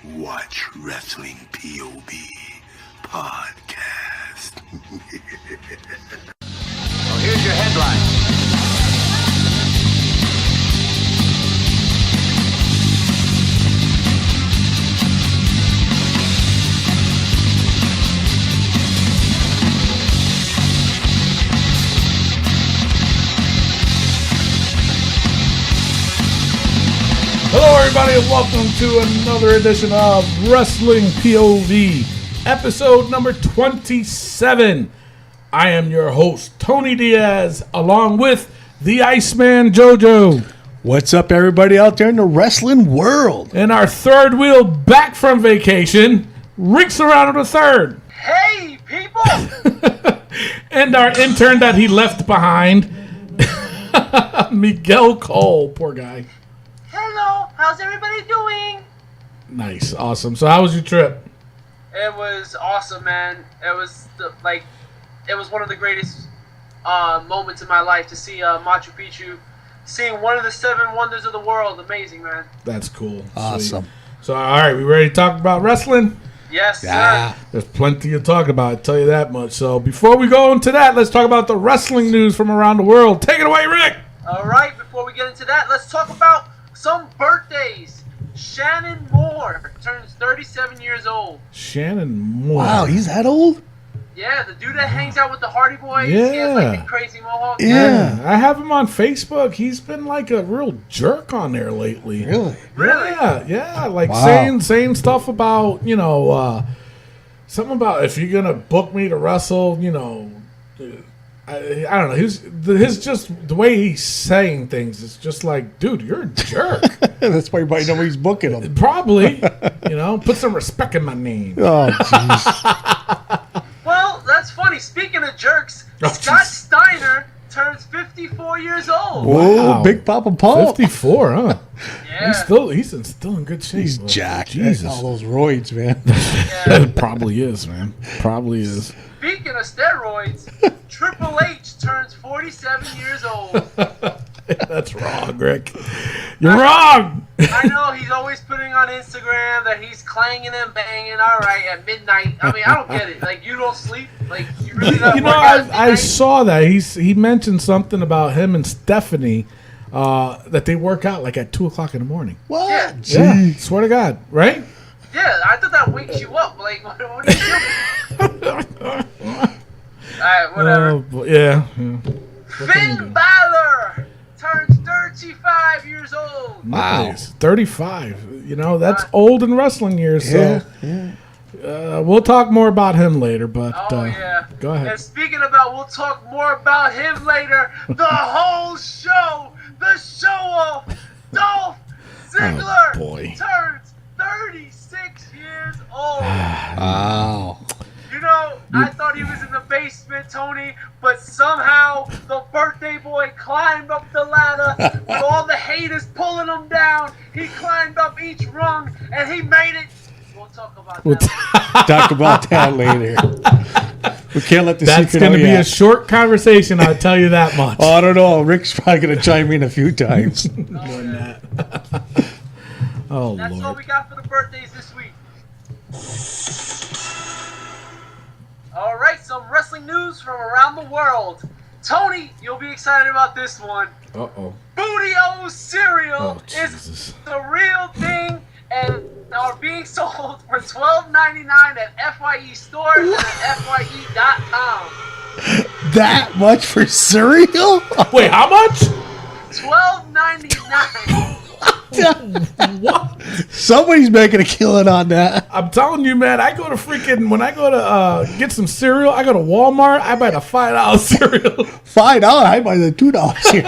Watch Wrestling POV Podcast. Well, here's your headline. Hello, everybody, and welcome to another edition of Wrestling POV, episode number 27. I am your host, Tony Diaz, along with the Iceman JoJo. What's up, everybody out there in the wrestling world? And our third wheel back from vacation, Rick Serrano III. Hey, people! And our intern that he left behind, Miguel Cole. Poor guy. Hello, how's everybody doing? Nice, awesome. So how was your trip? It was awesome, man. It was it was one of the greatest moments in my life to see Machu Picchu, seeing one of the seven wonders of the world. Amazing, man. That's cool. Awesome. Sweet. So, all right, we ready to talk about wrestling? Yes, Yeah. sir. There's plenty to talk about, I tell you that much. So before we go into that, let's talk about the wrestling news from around the world. Take it away, Rick. All right, before we get into that, let's talk about some birthdays. Shannon Moore turns 37 years old. Shannon Moore. Wow, he's that old? Yeah, the dude that hangs out with the Hardy Boys. Yeah. He has like the crazy mohawk. Yeah. I have him on Facebook. He's been like a real jerk on there lately. Really? Really? Yeah, like Wow. saying stuff about, something about if you're gonna book me to wrestle, I don't know. His just the way he's saying things is just like, dude, you're a jerk. That's why everybody knows he's booking him. Probably, put some respect in my name. Oh, jeez. Well, that's funny. Speaking of jerks, Oh, Scott jeez. Steiner turns 54 years old. Whoa, Wow. Big Papa Paul. 54, huh? Yeah. He's still in good shape. He's though. jacked. Jesus. All those roids, man. Yeah. Probably is, man. Probably is. Speaking of steroids, Triple H turns 47 years old. That's wrong, Rick. You're wrong. I know he's always putting on Instagram that he's clanging and banging. All right, at midnight. I mean, I don't get it. Like, you don't sleep. Like, you really don't. I saw that he mentioned something about him and Stephanie that they work out like at 2:00 in the morning. What? Yeah. Yeah, Gee. swear to God, right? Yeah, I thought that wakes you up. Like, what are you doing? Alright, whatever. Yeah. Finn Balor turns 35 years old. Wow. Nice. 35. That's old in wrestling years. So Yeah. we'll talk more about him later. But Oh, yeah. go ahead. And speaking about, we'll talk more about him later. The whole show, the show of Dolph Ziggler Oh, boy. turns 36 years old. Wow. I thought he was in the basement, Tony, but somehow the birthday boy climbed up the ladder with all the haters pulling him down. He climbed up each rung and he made it. We'll talk about that. Talk about that later. We can't let the That's secret going to out be yet. a short conversation, I'll tell you that much. Oh, I don't know. Rick's probably going to chime in a few times. Oh, That's all Lord. we got for the birthdays this week. All right, some wrestling news from around the world. Tony, you'll be excited about this one. Uh-oh. Booty-O cereal Oh, is Jesus. the real thing and are being sold for $12.99 at FYE stores and at FYE.com. That much for cereal? Wait, how much? $12.99. What? Somebody's making a killing on that. I'm telling you, man, when I go to get some cereal, I go to Walmart, I buy the $5 cereal. $5. I buy the $2 here.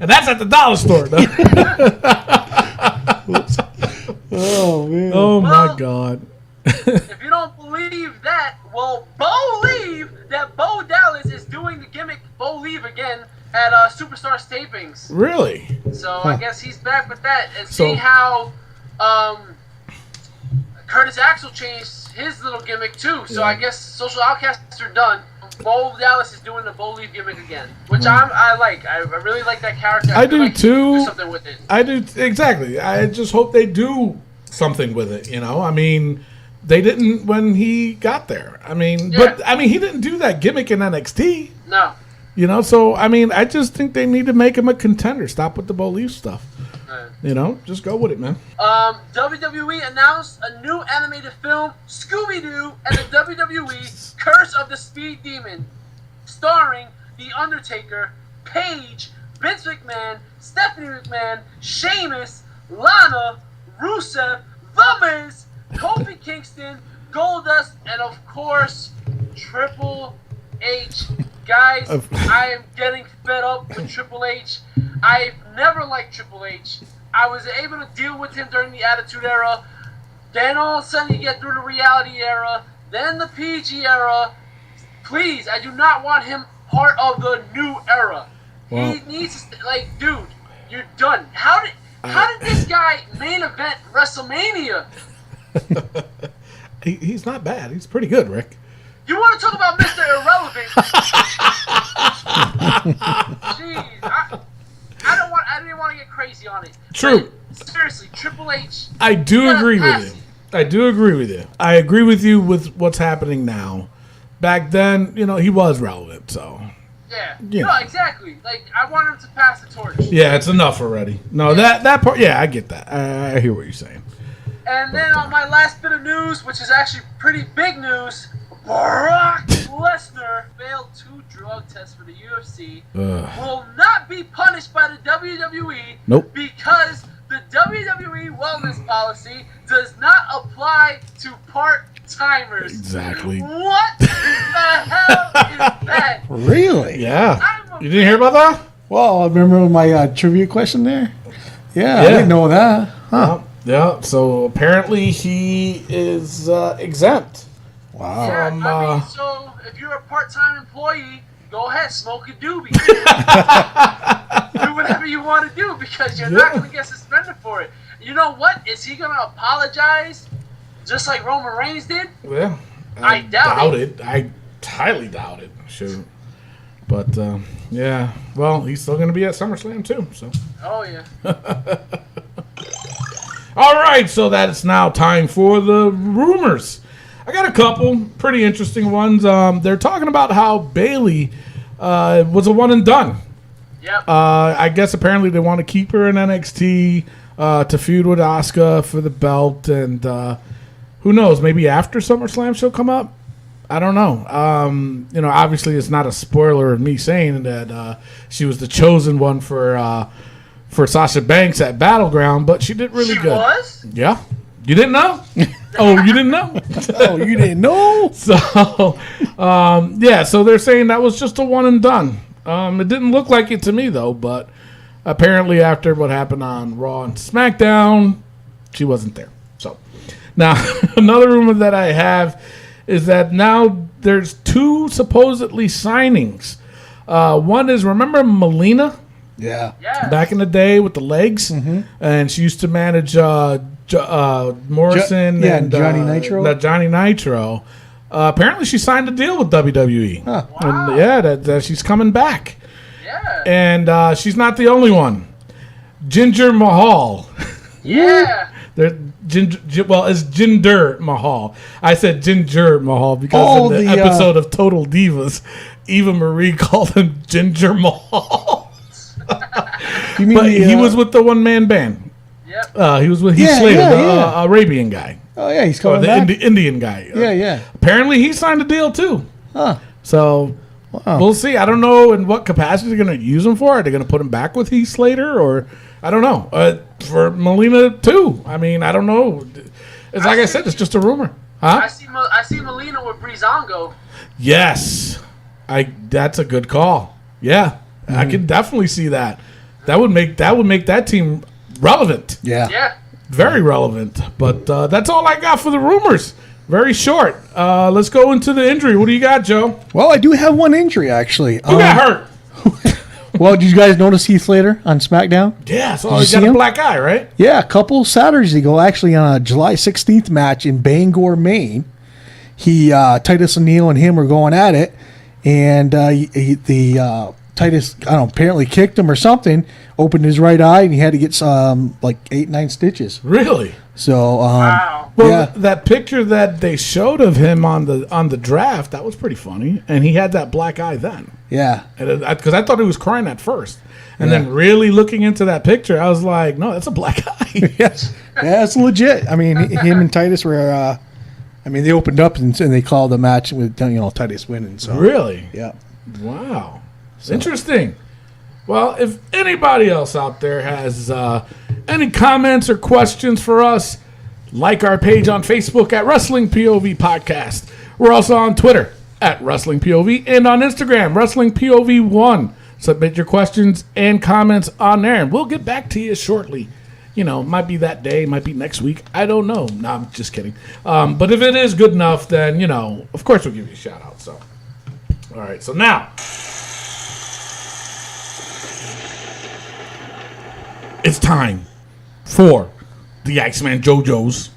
And that's at the dollar store. though. Oh, man. Oh, my Well- God. If you don't believe that, well, believe that Bo Dallas is doing the gimmick Bo Leave again at Superstars tapings. Really? So I guess he's back with that. And So- see how Curtis Axel changed his little gimmick too. So Yeah. I guess Social Outcasts are done. Bo Dallas is doing the Bo Leaf gimmick again, which I like. I really like that character. I do like too. Do something with it. I do exactly. I just hope they do something with it. I mean, they didn't when he got there. I mean, he didn't do that gimmick in NXT. No. So I mean, I just think they need to make him a contender. Stop with the Bo Leaf stuff. Just go with it, man. WWE announced a new animated film, Scooby-Doo and the WWE Curse of the Speed Demon, starring The Undertaker, Paige, Vince McMahon, Stephanie McMahon, Sheamus, Lana, Rusev, The Miz, Kofi Kingston, Goldust, and of course, Triple H. Guys, I am getting fed up with Triple H. I've never liked Triple H. I was able to deal with him during the Attitude Era. Then all of a sudden you get through the Reality Era. Then the PG Era. Please, I do not want him part of the new era. Well, he needs to, dude, you're done. How did this guy main event WrestleMania? He's not bad. He's pretty good, Rick. You want to talk about Mr. Irrelevant? Jeez, I didn't want to get crazy on it. True. But seriously, Triple H. I do agree with you. I agree with you with what's happening now. Back then, he was relevant, so. Yeah. No, exactly. I want him to pass the torch. Yeah, it's enough already. No, that part, yeah, I get that. I hear what you're saying. And then on my last bit of news, which is actually pretty big news, Brock Lesnar failed 2 drug tests for the UFC. Will not be punished by the WWE. Nope. Because the WWE wellness policy does not apply to part-timers. Exactly. What the hell is that? Really? Yeah. You didn't hear about that? Well, remember my trivia question there? Yeah, I didn't know that. Huh. Yeah, so apparently he is exempt. Wow. Yeah, so if you're a part-time employee, go ahead, smoke a doobie. Do whatever you want to do because you're not going to get suspended for it. You know what? Is he going to apologize just like Roman Reigns did? Yeah. I doubt it. I highly doubt it. Sure. But, yeah. Well, he's still going to be at SummerSlam, too. So. Oh, yeah. All right, so that is now time for the rumors. I got a couple pretty interesting ones. They're talking about how Bayley was a one and done. Yep. I guess apparently they want to keep her in NXT to feud with Asuka for the belt, and who knows? Maybe after SummerSlam she'll come up. I don't know. Obviously it's not a spoiler of me saying that she was the chosen one for Sasha Banks at Battleground, but she did really good. She was? Yeah. You didn't know? Oh, you didn't know? Oh, you didn't know? So, so they're saying that was just a one and done. It didn't look like it to me, though, but apparently after what happened on Raw and Smackdown, she wasn't there. So, now, another rumor that I have is that now there's 2 supposedly signings. One is, remember Melina? Yeah. Back in the day with the legs? Mm-hmm. And she used to manage Morrison and Johnny Nitro. Johnny Nitro. Apparently, she signed a deal with WWE. Huh. Wow. And that she's coming back. Yeah. And she's not the only one. Jinder Mahal. Yeah. It's Jinder Mahal. I said Ginger Mahal because in the episode of Total Divas, Eva Marie called him Ginger Mahal. You mean he was with the one-man band. Yep. He was with Heath Slater, the Arabian guy. Oh, yeah, he's coming back. The Indian guy. Yeah. Apparently, he signed a deal, too. Huh. So, we'll see. I don't know in what capacity they're going to use him for. Are they going to put him back with Heath Slater? Or, I don't know. For Melina, too. I mean, I don't know. It's like I said, it's just a rumor. Huh? I see Melina with Breezango. Yes. That's a good call. Yeah. Mm-hmm. I can definitely see that. That would make that team relevant. Yeah. Very relevant. But that's all I got for the rumors. Very short. Let's go into the injury. What do you got, Joe? Well, I do have one injury, actually. Who got hurt? Well, did you guys notice Heath Slater on SmackDown? Yeah, so he got a black eye, right? Yeah, a couple Saturdays ago, actually, on a July 16th match in Bangor, Maine. Titus O'Neil and him were going at it, and Titus, I don't know, apparently kicked him or something, opened his right eye, and he had to get like 8-9 stitches. Really? So, Wow. Well, yeah. that picture that they showed of him on the draft, that was pretty funny, and he had that black eye then. Yeah. Because I thought he was crying at first, and Yeah. then really looking into that picture, I was like, no, that's a black eye. Yes. Yeah, it's legit. I mean, him and Titus were, they opened up and they called the match with, Titus winning. So Really? Yeah. Wow. Interesting. Well, if anybody else out there has any comments or questions for us, like our page on Facebook at Wrestling POV Podcast. We're also on Twitter at Wrestling POV and on Instagram, Wrestling POV1. Submit your questions and comments on there, and we'll get back to you shortly. Might be that day, might be next week. I don't know. No, I'm just kidding. But if it is good enough, then, of course we'll give you a shout out. So, all right. So now, it's time for the Iceman JoJo's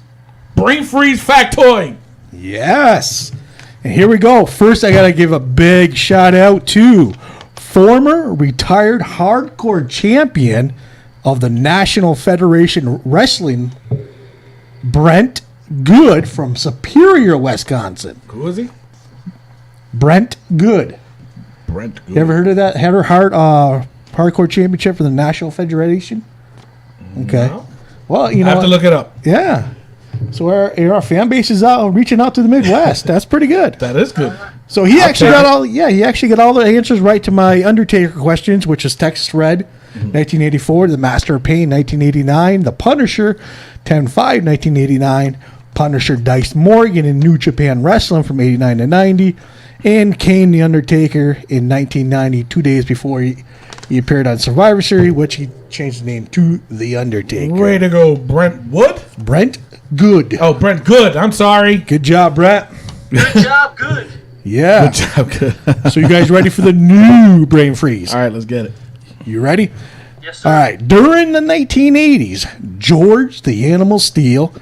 Brain Freeze Factoid. Yes. And here we go. First, I got to give a big shout out to former retired hardcore champion of the National Federation Wrestling, Brent Good from Superior, Wisconsin. Who is he? Brent Good. Brent Good. You ever heard of that? Hardcore championship for the National Federation? Okay. No. Well, I have to look it up. Yeah. So our fan base is out reaching out to the Midwest. That's pretty good. That is good. So he actually take got all the answers right to my Undertaker questions, which is Texas Red, 1984, The Master of Pain, 1989, The Punisher, 10-5, 1989, Punisher Dice Morgan in New Japan Wrestling from 89 to 90, and Kane the Undertaker in 1990, 2 days before he appeared on Survivor Series, which he changed the name to The Undertaker. Way to go, Brent Wood. Brent Good. Oh, Brent Good. I'm sorry. Good job, Brett. Good job, good. Yeah. Good job. Good. So you guys ready for the new Brain Freeze? All right, let's get it. You ready? Yes, sir. All right. During the 1980s, George the Animal Steel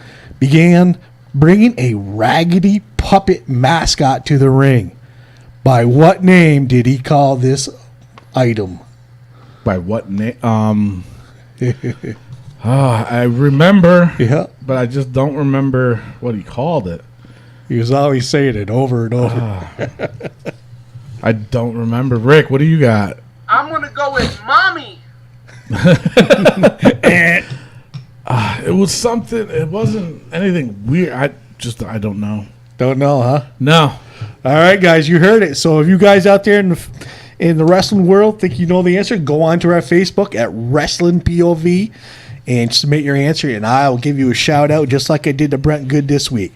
began bringing a raggedy puppet mascot to the ring. By what name did he call this item? By what name? I remember, Yeah. but I just don't remember what he called it. He was always saying it over and over. I don't remember. Rick, what do you got? I'm going to go with Mommy. It was something. It wasn't anything weird. I don't know. Don't know, huh? No. All right, guys, you heard it. So if you guys out there in the wrestling world think you know the answer, go on to our Facebook at Wrestling POV and submit your answer, and I'll give you a shout out just like I did to Brent Good this week.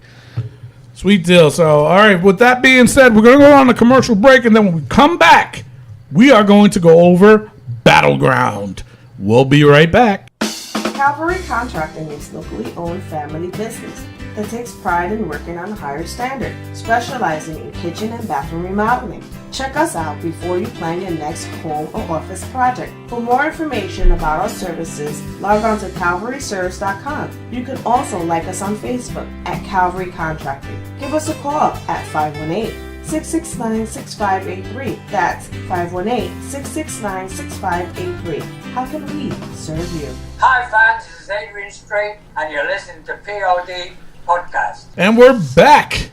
Sweet deal. So, all right, with that being said, we're going to go on a commercial break, and then when we come back, we are going to go over Battleground. We'll be right back. Cavalry Contracting is locally owned family business that takes pride in working on a higher standard, specializing in kitchen and bathroom remodeling. Check us out before you plan your next home or office project. For more information about our services, log on to calvaryserves.com. You can also like us on Facebook at Calvary Contracting. Give us a call at 518-669-6583. That's 518-669-6583. How can we serve you? Hi fans, this is Adrian Strait and you're listening to POD Podcast. And we're back.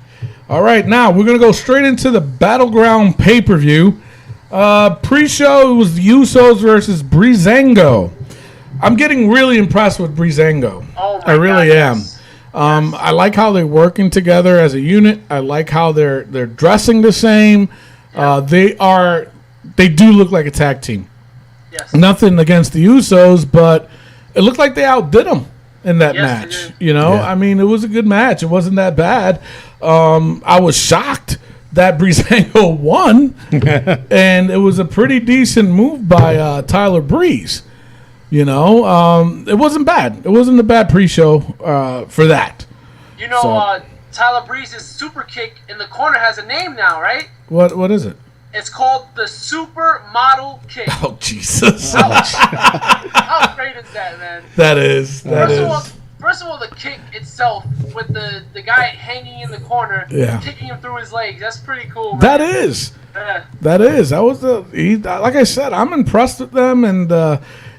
All right, now we're going to go straight into the Battleground pay-per-view. Pre-show, it was the Usos versus Breezango. I'm getting really impressed with Breezango. Oh my I really God, am. yes. I like how they're working together as a unit. I like how they're dressing the same. They do look like a tag team. Yes. Nothing against the Usos, but it looked like they outdid them in that Yes, they match. did. You know, I mean, it was a good match. It wasn't that bad. I was shocked that Breezango won, and it was a pretty decent move by Tyler Breeze. You know, it wasn't bad. It wasn't a bad pre-show for that. You know, So- Tyler Breeze's super kick in the corner has a name now, right? What is it? It's called the Supermodel Kick. Oh, Jesus. How great is that, man? That is. First of all, the kick itself with the guy hanging in the corner, Yeah. kicking him through his legs, that's pretty cool. Right? That is. That was like I said, I'm impressed with them, and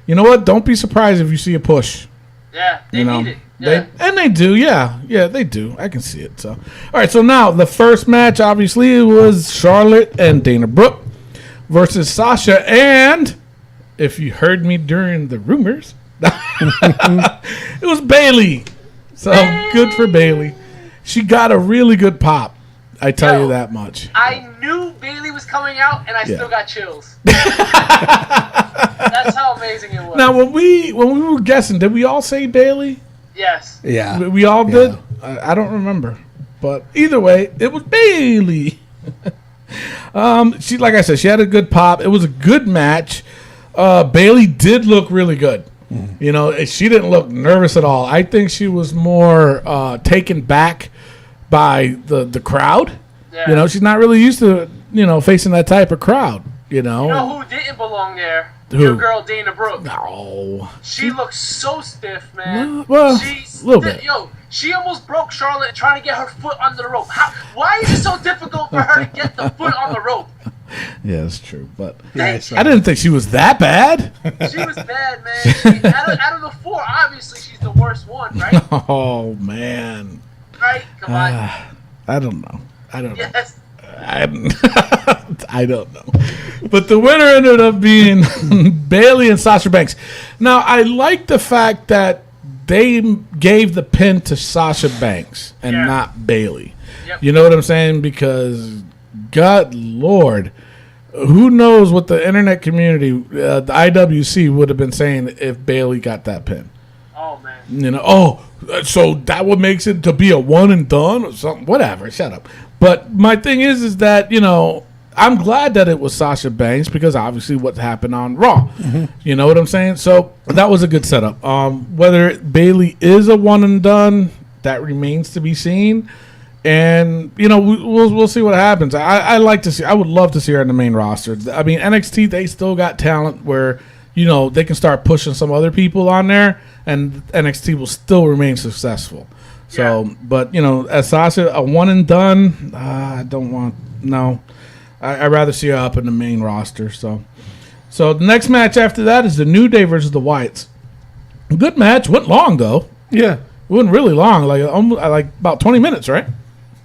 you know what? Don't be surprised if you see a push. Yeah, they need it. Yeah. They do, yeah, they do. I can see it. So, all right. So now the first match, obviously, was Charlotte and Dana Brooke versus Sasha, and if you heard me during the rumors, it was Bayley. So good for Bayley. She got a really good pop. I tell you that much. I knew Bayley was coming out, and I still got chills. That's how amazing it was. Now, when we were guessing, did we all say Bayley? Yes. Yeah. We all did? I don't remember. But either way, it was Bayley. She, like I said, she had a good pop. It was a good match. Bayley did look really good. Mm-hmm. You know, she didn't look nervous at all. I think she was more taken back by the crowd. Yeah. You know, she's not really used to, facing that type of crowd, You know who didn't belong there? Who? Your girl, Dana Brooke. No. She looks so stiff, man. No, well, a little bit. Yo, she almost broke Charlotte trying to get her foot under the rope. Why is it so difficult for her to get the foot on the rope? Yeah, that's true. But I didn't think she was that bad. She was bad, man. Out of the four, obviously she's the worst one, right? Oh, man. Right? Come on. I don't know. Yes. I don't know. But the winner ended up being Bayley and Sasha Banks. Now, I like the fact that they gave the pin to Sasha Banks and not Bayley. Yep. You know what I'm saying? Because, God Lord, who knows what the internet community, the IWC, would have been saying if Bayley got that pin. Oh, man. So that what makes it to be a one and done or something? Whatever, shut up. But my thing is that, I'm glad that it was Sasha Banks because obviously what happened on Raw. Mm-hmm. You know what I'm saying? So that was a good setup. Whether Bayley is a one and done, that remains to be seen. And, we'll see what happens. I would love to see her in the main roster. I mean, NXT, they still got talent where, they can start pushing some other people on there and NXT will still remain successful. So, but, as Sasha, a one and done, I'd rather see her up in the main roster. So the next match after that is the New Day versus the Wyatts. Good match. Went long, though. Yeah. It went really long, like about 20 minutes, right?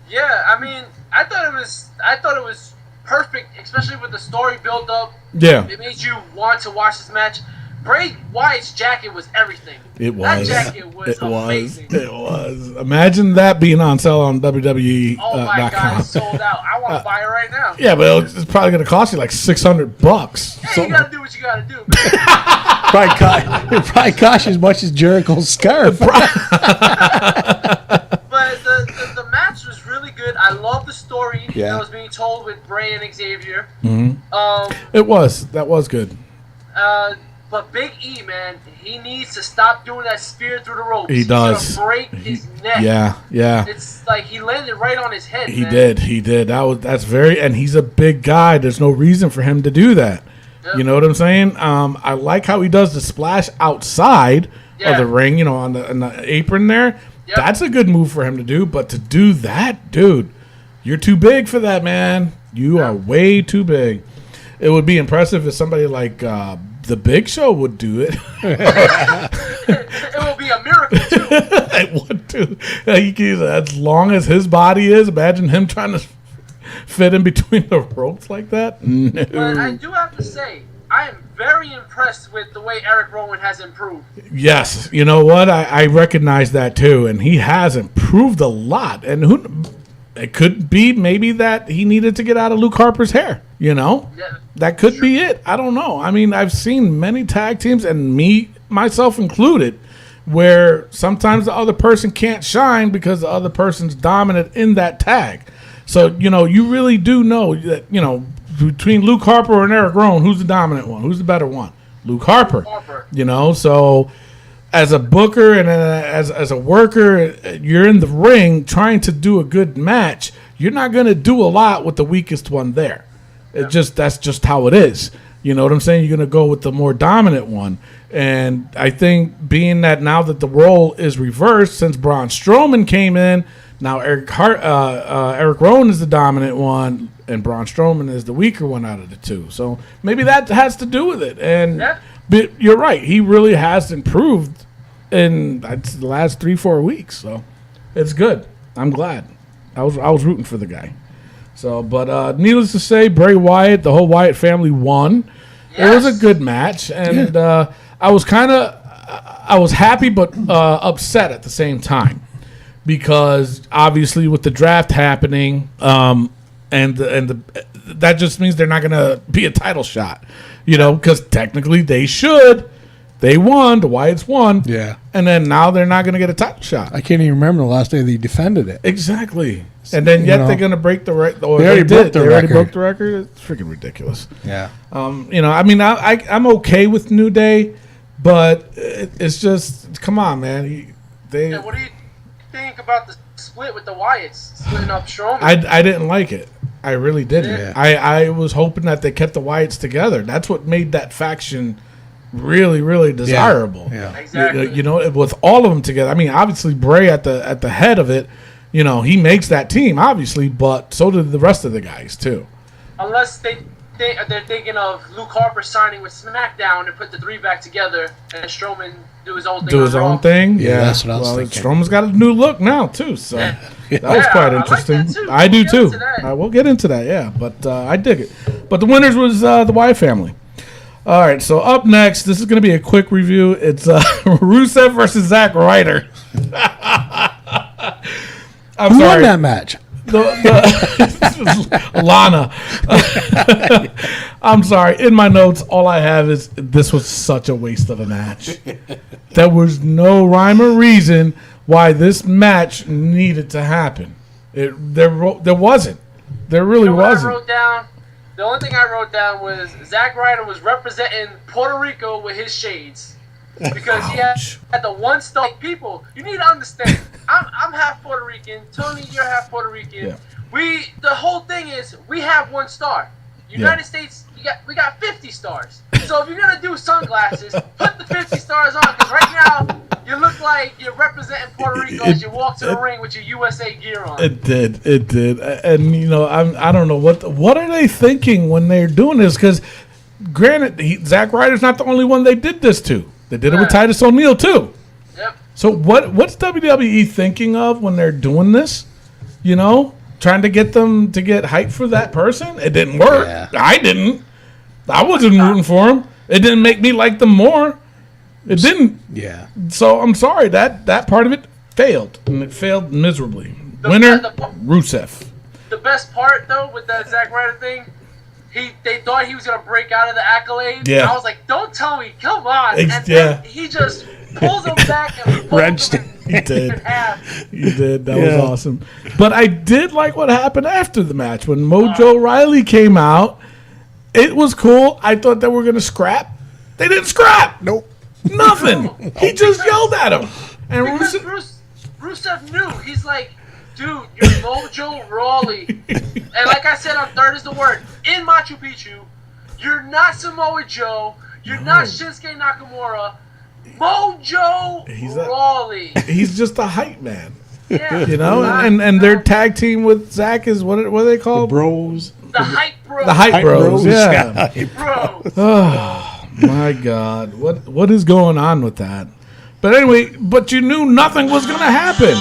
Yeah, I mean, I thought it was perfect, especially with the story build up. Yeah. It made you want to watch this match. Bray Wyatt's jacket was everything. It was. That jacket was amazing. It was. Imagine that being on sale on WWE. Oh my God, it's sold out. I want to buy it right now. Yeah, but it's probably going to cost you like $600. Hey, you got to do what you got to do, man. It probably cost you as much as Jericho's scarf. But the match was really good. I love the story that was being told with Bray and Xavier. Mm-hmm. That was good. But Big E, man, he needs to stop doing that spear through the ropes. He does. He's gonna break his neck. Yeah. It's like he landed right on his head. He did. And he's a big guy. There's no reason for him to do that. Yep. You know what I'm saying? I like how he does the splash outside of the ring, on the apron there. Yep. That's a good move for him to do. But to do that, dude, you're too big for that, man. You are way too big. It would be impressive if somebody like the Big Show would do it. It will be a miracle, too. It would, too. As long as his body is, imagine him trying to fit in between the ropes like that. No. But I do have to say, I am very impressed with the way Eric Rowan has improved. Yes. You know what? I recognize that, too. And he has improved a lot. And it could be maybe that he needed to get out of Luke Harper's hair. Yeah, that could be it. I don't know. I mean, I've seen many tag teams, and myself included, where sometimes the other person can't shine because the other person's dominant in that tag. So, you really do know that, between Luke Harper and Eric Rowan, who's the dominant one? Who's the better one? Luke Harper. So as a booker and as a worker, you're in the ring trying to do a good match. You're not going to do a lot with the weakest one there. That's just how it is. You know what I'm saying? You're going to go with the more dominant one. And I think being that now that the role is reversed since Braun Strowman came in, now Eric Rowan is the dominant one, and Braun Strowman is the weaker one out of the two. So maybe that has to do with it. And but you're right, he really has improved in the last 3-4 weeks. So it's good. I'm glad. I was rooting for the guy. So, but needless to say, Bray Wyatt, the whole Wyatt family won. It was a good match, and I was happy but upset at the same time, because obviously with the draft happening, that just means they're not going to be a title shot, because technically they should. They won. The Wyatts won. Yeah. And then now they're not going to get a title shot. I can't even remember the last day they defended it. Exactly. And then yet they're going to break the record. They already broke the record. They already broke the record. It's freaking ridiculous. Yeah. I'm okay with New Day, but it's just, come on, man. What do you think about the split with the Wyatts, splitting up Strowman? I didn't like it. I really didn't. Yeah. I was hoping that they kept the Wyatts together. That's what made that faction really, really desirable. Yeah. Exactly. With all of them together. I mean, obviously Bray at the head of it, he makes that team, obviously, but so did the rest of the guys too. Unless they're thinking of Luke Harper signing with SmackDown and put the three back together, and Strowman do his own thing. Yeah, that's what I was thinking. Strowman's got a new look now too, so that was quite interesting. I like that too. I do too. We'll get into that, yeah. But I dig it. But the winners was the Wyatt family. All right, so up next, this is going to be a quick review. It's Rusev versus Zack Ryder. Who won that match? Lana. I'm sorry. In my notes, all I have is this was such a waste of a match. There was no rhyme or reason why this match needed to happen. There wasn't. There really wasn't. The only thing I wrote down was Zack Ryder was representing Puerto Rico with his shades, because he had the one star. People, you need to understand. I'm half Puerto Rican. Tony, you're half Puerto Rican. Yeah. The whole thing is we have one star. United States, we got 50 stars. So if you're gonna do sunglasses, put the 50 stars on, because right now you look like you're representing Puerto Rico as you walk to the ring with your USA gear on. It did, and I don't know what are they thinking when they're doing this, because granted, Zack Ryder's not the only one they did this to. They did it with Titus O'Neil too. Yep. So what's WWE thinking of when they're doing this? Trying to get them to get hype for that person? It didn't work. Yeah. I didn't. I wasn't rooting for him. It didn't make me like them more. It didn't. Yeah. So I'm sorry, that part of it failed, and it failed miserably. Winner, Rusev. The best part though with that Zack Ryder thing, they thought he was gonna break out of the accolades. Yeah. I was like, don't tell me, come on. And then he just pulls him back and wrenched him. He did. He did. That was awesome. But I did like what happened after the match when Mojo Riley came out. It was cool. I thought they were gonna scrap. They didn't scrap. Nope. Nothing. He just yelled at him. And Rusev knew. He's like, dude, you're Mojo Rawley. And like I said on Third is the Word, in Machu Picchu, you're not Samoa Joe. You're not Shinsuke Nakamura. Mojo Rawley. He's just a hype man. Yeah. And their tag team with Zach is what are they called? The Bros. The Hype Bros. The Hype Bros. Yeah. Hype Bros. Oh my God. What is going on with that? But anyway, you knew nothing was gonna happen.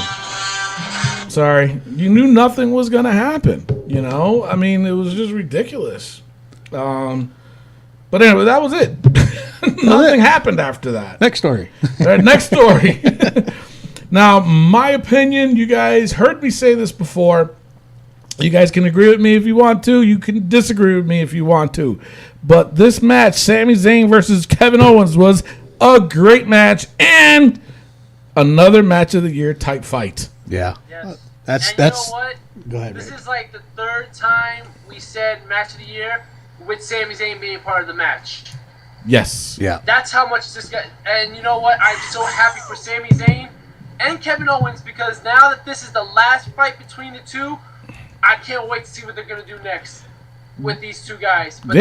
Sorry. You knew nothing was gonna happen. I mean, it was just ridiculous. But anyway, that was it. Nothing happened after that. Next story. All right, next story. Now, my opinion, you guys heard me say this before. You guys can agree with me if you want to. You can disagree with me if you want to. But this match, Sami Zayn versus Kevin Owens, was a great match and another match of the year type fight. Yeah. Yes. That's. You know what? Go ahead. This Rick. is like the third time we said match of the year with Sami Zayn being part of the match. Yes. Yeah. That's how much this guy. And you know what? I'm so happy for Sami Zayn and Kevin Owens, because now that this is the last fight between the two, I can't wait to see what they're gonna do next with these two guys. But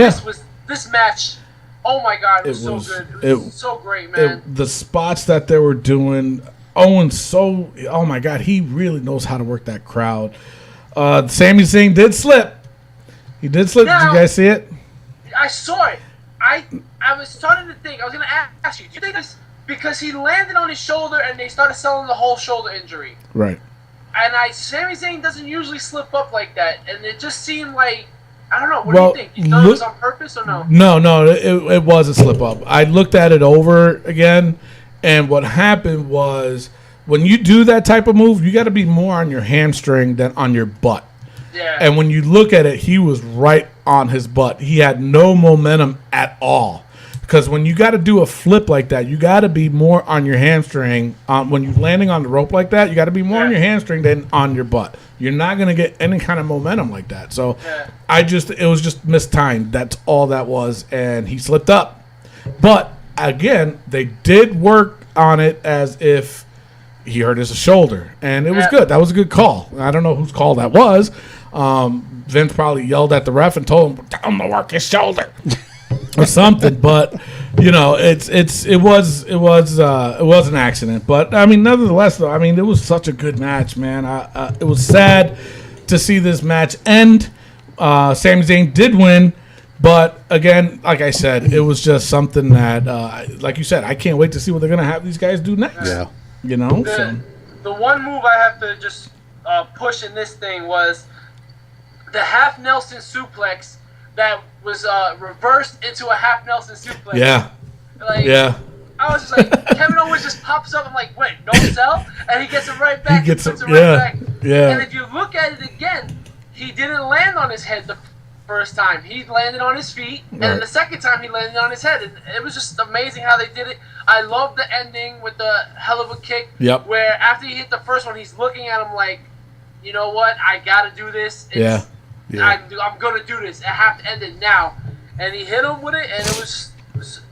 this match. Oh my God, it was so good. It was so great, man. The spots that they were doing, Owens oh my God, he really knows how to work that crowd. Sami Zayn did slip. He did slip. Now, did you guys see it? I saw it. I was starting to think. I was going to ask you. Do you think this because he landed on his shoulder and they started selling the whole shoulder injury? Right. And Sami Zayn doesn't usually slip up like that, and it just seemed like I don't know. What do you think? You thought it was on purpose or no? No, it was a slip up. I looked at it over again, and what happened was when you do that type of move, you got to be more on your hamstring than on your butt. Yeah. And when you look at it, he was right on his butt. He had no momentum at all. Because when you got to do a flip like that, you got to be more on your hamstring. When you're landing on the rope like that, you got to be more on your hamstring than on your butt. You're not going to get any kind of momentum like that. So it was just mistimed. That's all that was. And he slipped up. But again, they did work on it as if he hurt his shoulder. And it was good. That was a good call. I don't know whose call that was. Vince probably yelled at the ref and told him, tell him to work his shoulder. Or something, but you know, it was an accident. But I mean, nevertheless, though, I mean, it was such a good match, man. It was sad to see this match end. Sami Zayn did win, but again, like I said, it was just something that, like you said, I can't wait to see what they're gonna have these guys do next. Yeah, you know. The one move I have to just push in this thing was the half Nelson suplex that was reversed into a half Nelson suplex. Yeah. I was just like, Kevin Owens just pops up. I'm like, wait, no sell? And he gets it right back. He puts it right back. Yeah. And if you look at it again, he didn't land on his head the first time. He landed on his feet. And then the second time, he landed on his head. And it was just amazing how they did it. I love the ending with the hell of a kick. Yep. Where after he hit the first one, he's looking at him like, you know what? I got to do this. Yeah. I'm gonna do this. I have to end it now, and he hit him with it, and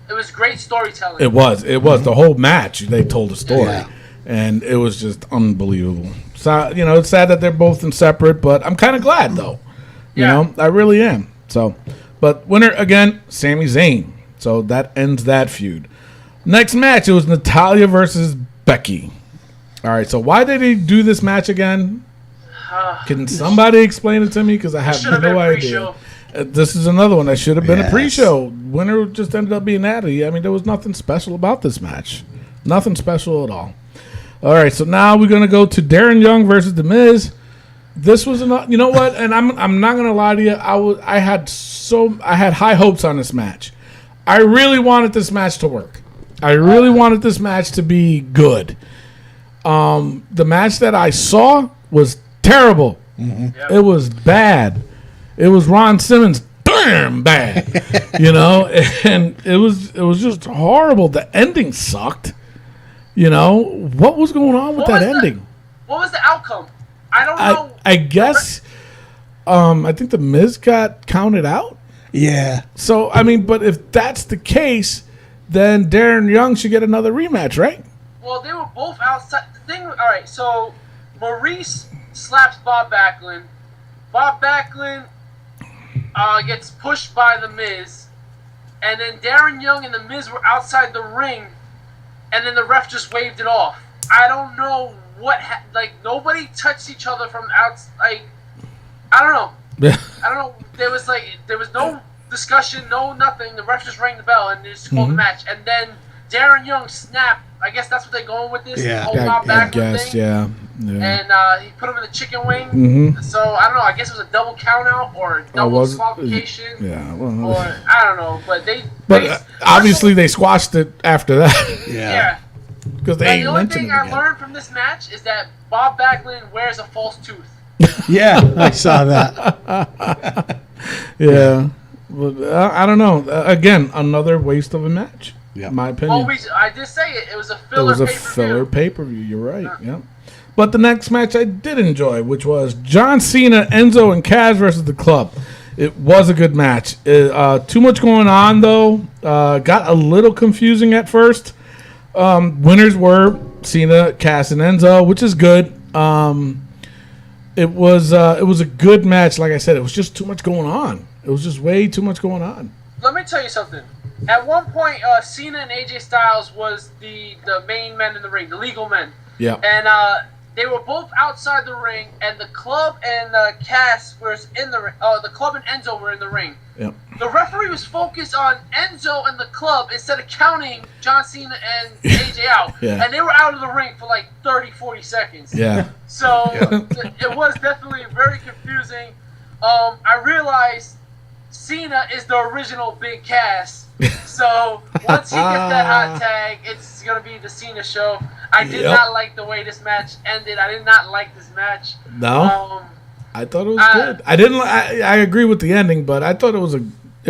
it was great storytelling. It was the whole match. They told a story, and it was just unbelievable. So you know, it's sad that they're both in separate, but I'm kind of glad though. You know, I really am. So, but winner again, Sami Zayn. So that ends that feud. Next match, it was Natalya versus Becky. All right, so why did he do this match again? Can somebody explain it to me? Because I have no idea. This is another one that should have been a pre-show. Winner just ended up being Natty. I mean, there was nothing special about this match. Nothing special at all. All right, so now we're going to go to Darren Young versus The Miz. This was you know what? And I'm not going to lie to you. I had high hopes on this match. I really wanted this match to work. I really wanted this match to be good. The match that I saw was terrible. Mm-hmm. It was bad. It was Ron Simmons damn bad. You know, and it was just horrible. The ending sucked. You know, what was going on with that ending? What was the outcome? I don't know. I guess I think the Miz got counted out. Yeah. So I mean, but if that's the case, then Darren Young should get another rematch, right? Well, they were both outside. The thing, all right. So Maurice slaps Bob Backlund. Bob Backlund gets pushed by The Miz. And then Darren Young and The Miz were outside the ring. And then the ref just waved it off. I don't know what... nobody touched each other from outside. I don't know. I don't know. There was no discussion, no nothing. The ref just rang the bell and they just called the match. And then Darren Young snapped. I guess that's what they're going with this. Yeah. Whole Bob Backlund thing. Yeah. And he put him in the chicken wing. Mm-hmm. So, I don't know. I guess it was a double count out or double disqualification. Yeah. Or, I don't know. But obviously they squashed it after that. Yeah. Because they ain't the only mentioned thing it I again. learned from this match is that Bob Backlund wears a false tooth. Yeah, I saw that. Yeah. But, I don't know. Again, another waste of a match. Yeah. In my opinion. Well, I did say it. It was a filler It was a pay-per-view. filler pay-per-view. You're right. Yeah. But the next match I did enjoy, which was John Cena, Enzo, and Kaz versus the Club. It was a good match. Too much going on, though. Got a little confusing at first. Winners were Cena, Kaz, and Enzo, which is good. It was a good match. Like I said, it was just too much going on. It was just way too much going on. Let me tell you something. At one point, Cena and AJ Styles was the main men in the ring, the legal men. Yeah. And They were both outside the ring, and the club and Cass was in the ring. The club and Enzo were in the ring. Yep. The referee was focused on Enzo and the club instead of counting John Cena and AJ out. Yeah. And they were out of the ring for like 30, 40 seconds. Yeah. So it was definitely very confusing. I realized Cena is the original Big Cass. So once he gets that hot tag, it's going to be the Cena show. I did not like the way this match ended. I did not like this match. No? I thought it was good. I didn't. I agree with the ending, but I thought it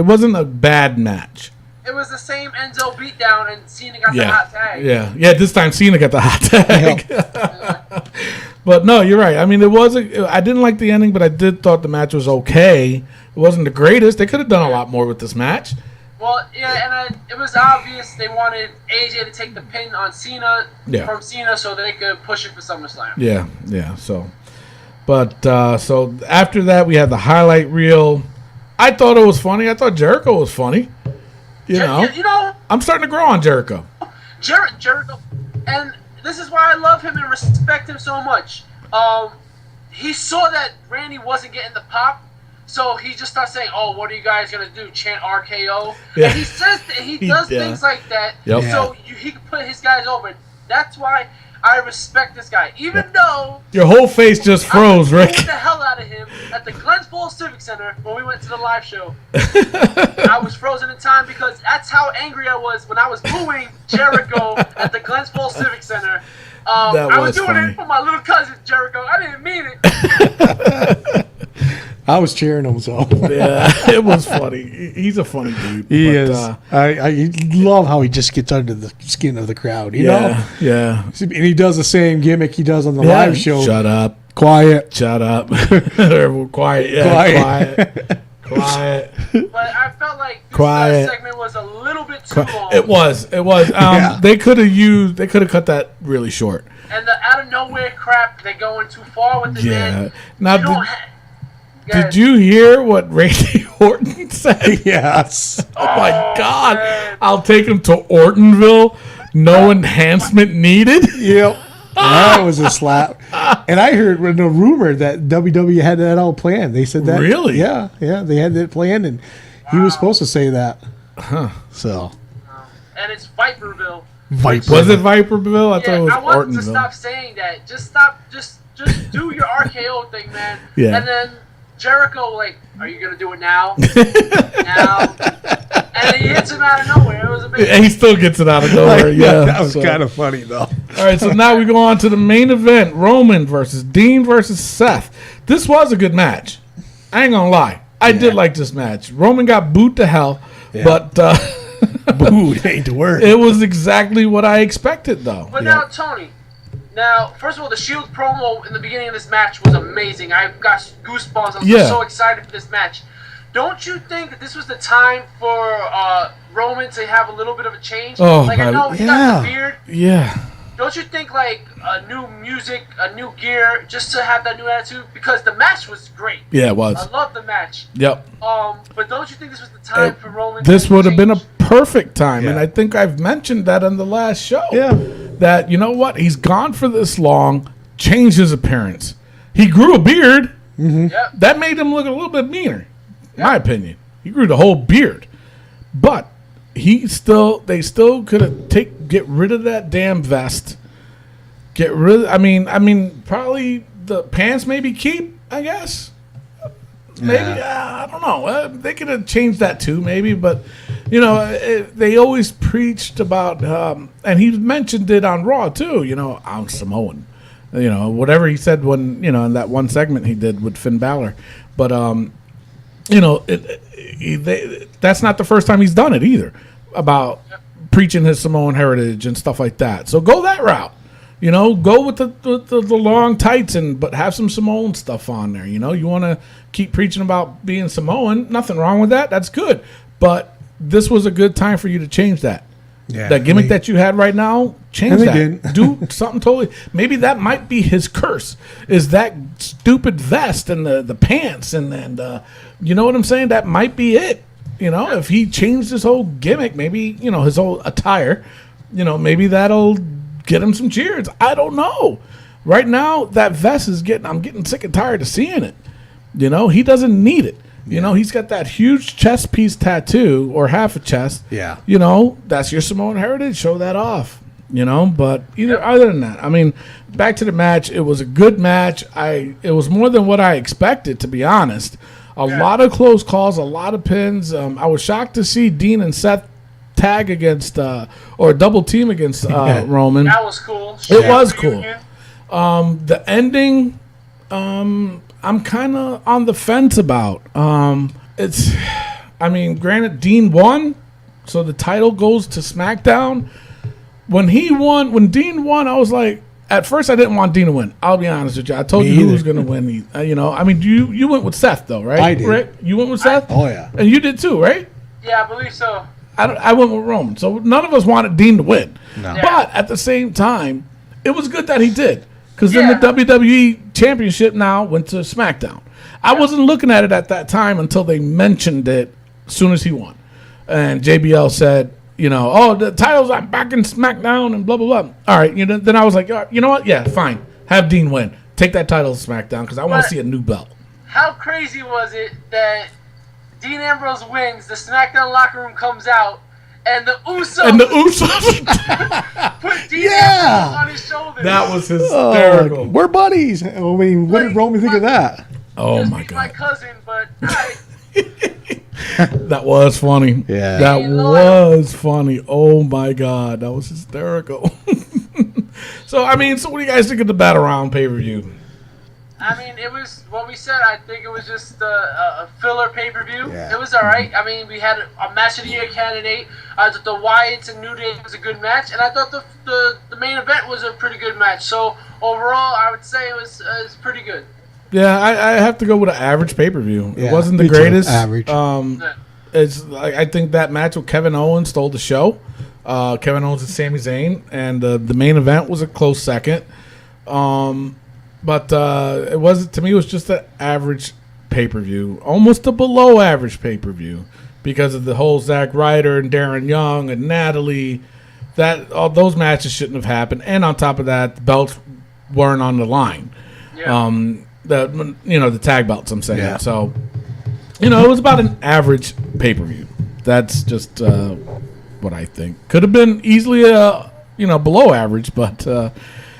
wasn't a bad match. It was the same Enzo beatdown, and Cena got the hot tag. Yeah. This time Cena got the hot tag. But no, you're right. I mean, I didn't like the ending, but I thought the match was okay. It wasn't the greatest. They could have done a lot more with this match. Well, yeah, and it was obvious they wanted AJ to take the pin on Cena from Cena so they could push it for SummerSlam. Yeah. So after that, we had the highlight reel. I thought it was funny. I thought Jericho was funny. You know, I'm starting to grow on Jericho. Jericho, and this is why I love him and respect him so much. He saw that Randy wasn't getting the pop. So he just starts saying, "Oh, what are you guys gonna do? Chant RKO?" Yeah. And he says that he does things like that, so he can put his guys over. That's why I respect this guy, even though your whole face just froze, Rick. I the hell out of him at the Glens Falls Civic Center when we went to the live show. I was frozen in time because that's how angry I was when I was booing Jericho at the Glens Falls Civic Center. I was doing it for my little cousin Jericho. I didn't mean it. I was cheering him, so. Yeah, it was funny. He's a funny dude. He is. I love how he just gets under the skin of the crowd, you know? Yeah. And he does the same gimmick he does on the live show. Shut up. Quiet. Shut up. Quiet. Yeah, quiet. But I felt like this segment was a little bit too long. It was. They could have cut that really short. And the out of nowhere crap, they're going too far with the dead. Now, did you hear what Randy Orton said? Yes. Oh my God. Man. I'll take him to Ortonville. No enhancement needed. Yep. That was a slap. And I heard a rumor that WWE had that all planned. They said that. Really? Yeah. They had that planned, and he was supposed to say that. Huh. So. And it's Viperville. Was it Viperville? I thought it was Ortonville. I wanted to stop saying that. Just do your RKO thing, man. Yeah. And then Jericho, are you going to do it now? Now? And he hits him out of nowhere. It was a big he still gets it out of nowhere, that was kind of funny, though. All right, so now we go on to the main event. Roman versus Dean versus Seth. This was a good match. I ain't going to lie. I did like this match. Roman got booed to hell, but... booed ain't the word. It was exactly what I expected, though. But now, Tony... Now, first of all, the Shield promo in the beginning of this match was amazing. I got goosebumps. I was so excited for this match. Don't you think that this was the time for Roman to have a little bit of a change? Oh, I know he got the beard. Yeah. Don't you think, a new music, a new gear, just to have that new attitude? Because the match was great. Yeah, it was. I love the match. Yep. But don't you think this was the time for Roman This would have been a perfect time, and I think I've mentioned that on the last show. Yeah. That, you know what? He's gone for this long, changed his appearance. He grew a beard. Mm-hmm. Yep. That made him look a little bit meaner, in my opinion. He grew the whole beard. But they still could get rid of that damn vest. Get rid of, I mean, probably the pants maybe keep, I guess. Maybe, I don't know. They could have changed that too, maybe. But, they always preached about, and he mentioned it on Raw too, I'm Samoan. Whatever he said when, in that one segment he did with Finn Balor. But, that's not the first time he's done it either, about preaching his Samoan heritage and stuff like that. So go that route. Go with the long tights but have some Samoan stuff on there. You want to keep preaching about being Samoan. Nothing wrong with that. That's good. But this was a good time for you to change that. Yeah, that gimmick that you had right now, change that. Do something totally. Maybe that might be his curse. Is that stupid vest and the pants and you know what I'm saying? That might be it. If he changed his whole gimmick, maybe his whole attire, maybe that'll get him some cheers. I don't know. Right now, that vest is I'm getting sick and tired of seeing it. You know, he doesn't need it. You know, he's got that huge chest piece tattoo or half a chest. Yeah. You know, that's your Samoan heritage. Show that off. You know, but other than that, I mean, back to the match. It was a good match. It was more than what I expected, to be honest. A lot of close calls, a lot of pins. I was shocked to see Dean and Seth tag against or double team against Roman. That was cool. It was cool. The ending, I'm kind of on the fence about. Granted, Dean won, so the title goes to SmackDown. When Dean won, I was like, at first I didn't want Dean to win. I'll be honest with you. I told you who was going to win. You went with Seth though, right? I did. Right? You went with Seth? Oh yeah. And you did too, right? Yeah, I believe so. I went with Roman. So none of us wanted Dean to win. No. Yeah. But at the same time, it was good that he did. Because then the WWE Championship now went to SmackDown. I wasn't looking at it at that time until they mentioned it as soon as he won. And JBL said, the titles are back in SmackDown and blah, blah, blah. All right. Then I was like, you know what? Yeah, fine. Have Dean win. Take that title to SmackDown because I want to see a new belt. How crazy was it that Dean Ambrose wins, the SmackDown locker room comes out, and the Usos put Dean Ambrose on his shoulders. That was hysterical. We're buddies. I mean, what did Roman think of that? Oh, my He's God. my cousin, but That was funny. Yeah. That was funny. Oh, my God. That was hysterical. So what do you guys think of the Battleground pay-per-view? it was what we said. I think it was just a filler pay-per-view. Yeah. It was all right. We had a match of the year candidate. I thought the Wyatts and New Day was a good match, and I thought the main event was a pretty good match. So overall, I would say it was pretty good. Yeah, I have to go with an average pay-per-view. Yeah, It wasn't the me too. greatest. Average. I think that match with Kevin Owens stole the show. Kevin Owens and Sami Zayn, and the main event was a close second. But it wasn't, to me, it was just an average pay-per-view, almost a below average pay-per-view because of the whole Zack Ryder and Darren Young and Natalie. All those matches shouldn't have happened, and on top of that, the belts weren't on the line. Yeah. The tag belts, I'm saying. Yeah. So, it was about an average pay-per-view. That's just what I think. Could have been easily below average, but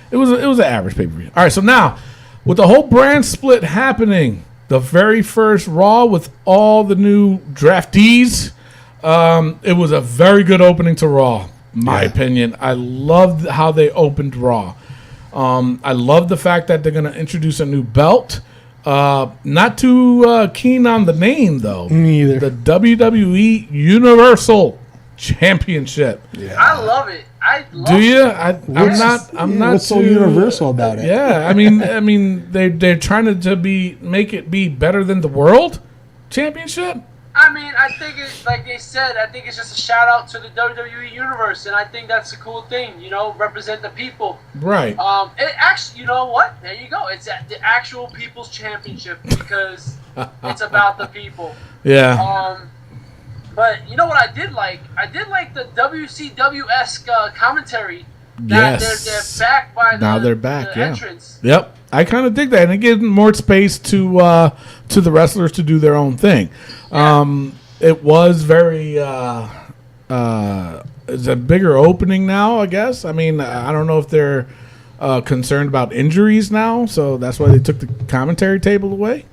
it was an average pay-per-view. All right, so now with the whole brand split happening, the very first Raw with all the new draftees, it was a very good opening to Raw, my opinion. I loved how they opened Raw. I love the fact that they're going to introduce a new belt. Not too keen on the name, though. Me either. The WWE Universal Championship. Yeah. I love it. Do you? I'm not. What's so too- universal about it? Yeah, they're trying to make it be better than the World Championship. I think it's like they said. I think it's just a shout out to the WWE Universe, and I think that's a cool thing. Represent the people. Right. It actually, you know what? There you go. It's the actual People's Championship because it's about the people. Yeah. But you know what I did like? I did like the WCW-esque commentary. That Yes. they're back by Now they're back, the yeah. entrance. Yep, I kind of dig that, and it gives more space to the wrestlers to do their own thing. It was very it's a bigger opening now, I guess. I don't know if they're concerned about injuries now, so that's why they took the commentary table away.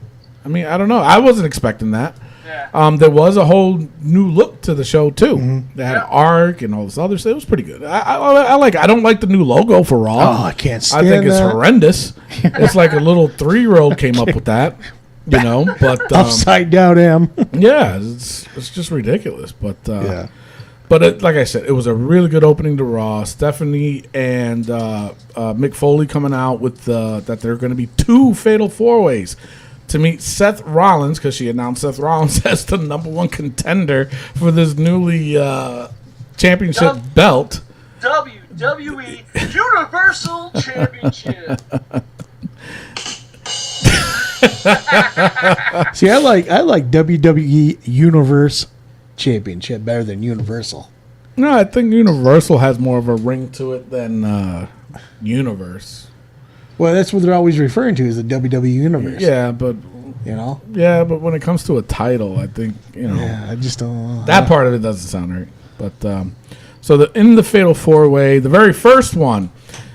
I don't know. I wasn't expecting that. Yeah. There was a whole new look to the show too. Mm-hmm. They had an arc and all this other stuff. It was pretty good. I like it. I don't like the new logo for Raw. Oh, I can't stand I think it's that. horrendous. It's like a little 3-year-old came up with that, But Upside down M. yeah, it's just ridiculous. But Yeah. But like I said, it was a really good opening to Raw. Stephanie and Mick Foley coming out with that there are going to be 2 fatal 4-ways to meet Seth Rollins, because she announced Seth Rollins as the #1 contender for this newly championship belt. WWE Universal Championship. See, I like WWE Universe Championship better than Universal. No, I think Universal has more of a ring to it than Universe. Well, that's what they're always referring to as the WWE Universe. Yeah, but when it comes to a title, I think Yeah, I just don't. that part of it doesn't sound right. But so in the Fatal 4-Way, the very first one,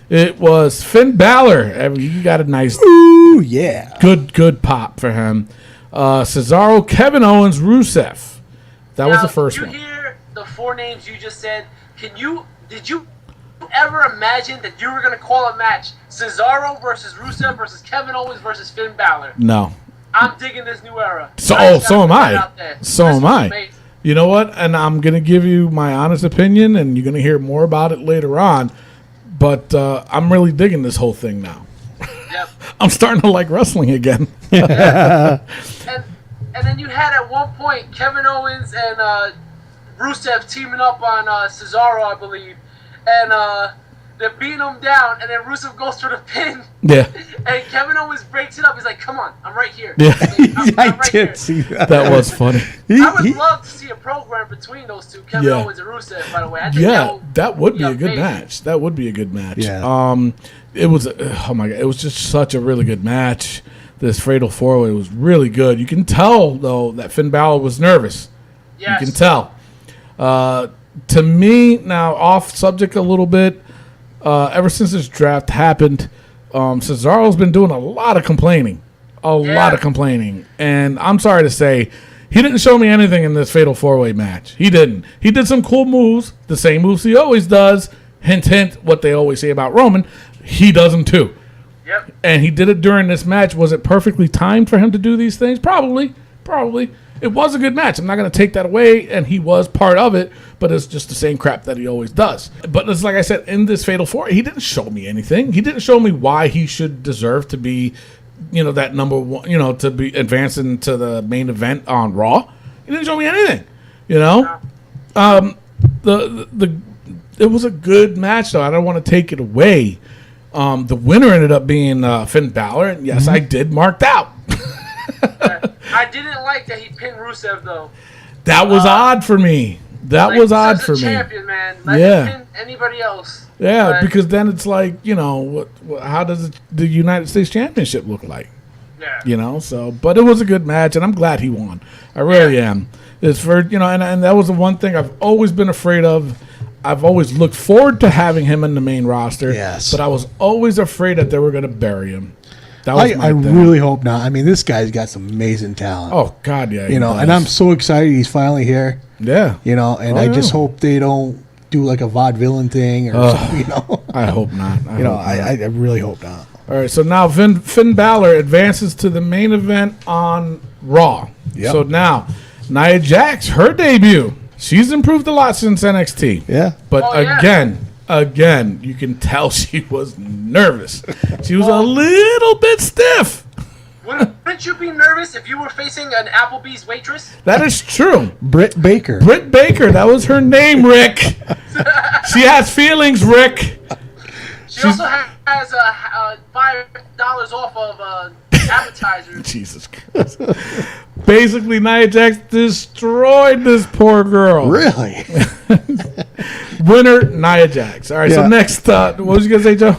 it was Finn Balor. You got a nice, Ooh, yeah. good pop for him. Cesaro, Kevin Owens, Rusev. That was the first one. Did you hear the 4 names you just said? Did you ever imagine that you were going to call a match Cesaro versus Rusev versus Kevin Owens versus Finn Balor? No. I'm digging this new era. So am I. So am I. Amazing. You know what? And I'm going to give you my honest opinion, and you're going to hear more about it later on. But I'm really digging this whole thing now. Yep. I'm starting to like wrestling again. And then you had at one point Kevin Owens and Rusev teaming up on Cesaro, I believe. And they're beating him down, and then Rusev goes for the pin. Yeah. And Kevin Owens breaks it up. He's like, come on, I'm right here. Yeah. Like, I'm I right did here. see that. That was funny. I would love to see a program between those two, Kevin Owens and Rusev, by the way. I think that would be a good amazing. match. That would be a good match. Yeah. It was, oh my God, it was just such a really good match. This Fatal 4-Way was really good. You can tell, though, that Finn Balor was nervous. Yes. You can tell. To me, now off subject a little bit, ever since this draft happened, Cesaro's been doing a lot of complaining. A lot of complaining. And I'm sorry to say, he didn't show me anything in this Fatal 4-Way match. He didn't. He did some cool moves, the same moves he always does. Hint, hint, what they always say about Roman. He does them too. Yep. And he did it during this match. Was it perfectly timed for him to do these things? Probably. It was a good match. I'm not going to take that away, and he was part of it, but it's just the same crap that he always does. But it's like I said, in this Fatal 4, he didn't show me anything. He didn't show me why he should deserve to be, that number one, to be advancing to the main event on Raw. He didn't show me anything, It was a good match, though. I don't want to take it away. The winner ended up being Finn Balor, and yes, I did marked out. I didn't like that he pinned Rusev, though. That was odd for me. That was odd for me. Champion, man. Let him pin anybody else. Yeah, because then it's like, how does the United States Championship look like? Yeah. But it was a good match, and I'm glad he won. I really am. It's for, and that was the one thing I've always been afraid of. I've always looked forward to having him in the main roster. Yes. But I was always afraid that they were going to bury him. That was I really hope not. I mean, this guy's got some amazing talent. Oh, God, yeah. And I'm so excited he's finally here. Yeah. I just hope they don't do like a vaudevillain thing or something, I hope not. I really hope not. All right, so now Finn Balor advances to the main event on Raw. Yep. So now, Nia Jax, her debut. She's improved a lot since NXT. Yeah. But again, you can tell she was nervous. She was a little bit stiff. Wouldn't you be nervous if you were facing an Applebee's waitress? That is true. Britt Baker, that was her name, Rick. She has feelings, Rick. She also has $5 off of appetizers. Jesus Christ. Basically, Nia Jax destroyed this poor girl. Really? Winner, Nia Jax. All right, so next, what was you going to say, Joe?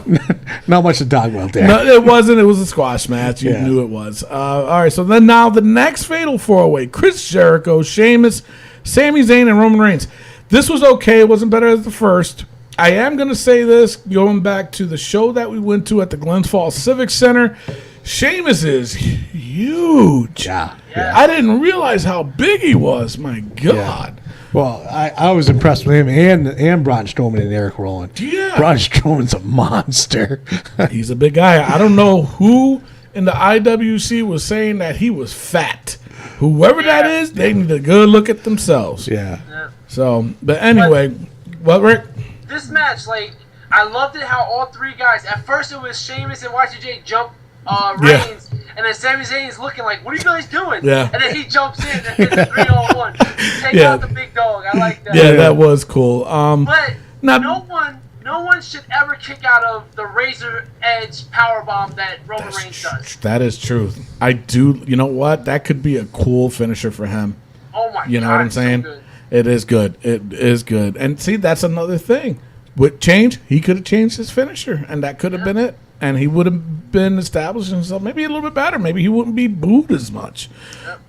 Not much to talk about there. No, it wasn't. It was a squash match. You knew it was. All right, so then now the next Fatal 4-Way. Chris Jericho, Sheamus, Sami Zayn, and Roman Reigns. This was okay. It wasn't better as the first. I am going to say this, going back to the show that we went to at the Glens Falls Civic Center. Sheamus is huge. Yeah. I didn't realize how big he was. My God. Yeah. Well, I was impressed with him and Braun Strowman and Eric Rowan. Yeah. Braun Strowman's a monster. He's a big guy. I don't know who in the IWC was saying that he was fat. Whoever that is, they need a good look at themselves. Yeah. So, but anyway, what, Rick? This match, I loved it how all three guys, at first it was Sheamus and Y2J jump Reigns, and then Sami Zayn's looking like, what are you guys doing? Yeah. And then he jumps in and hits 3-on-1. Take out the big dog. I like that. Yeah, that was cool. But no one should ever kick out of the Razor Edge powerbomb that Roman Reigns does. That is true. I do. You know what? That could be a cool finisher for him. Oh my God. You know what I'm saying? So good. It is good. It is good. And see, that's another thing. with change, he could have changed his finisher, and that could have been it. And he would have been establishing himself maybe a little bit better. Maybe he wouldn't be booed as much.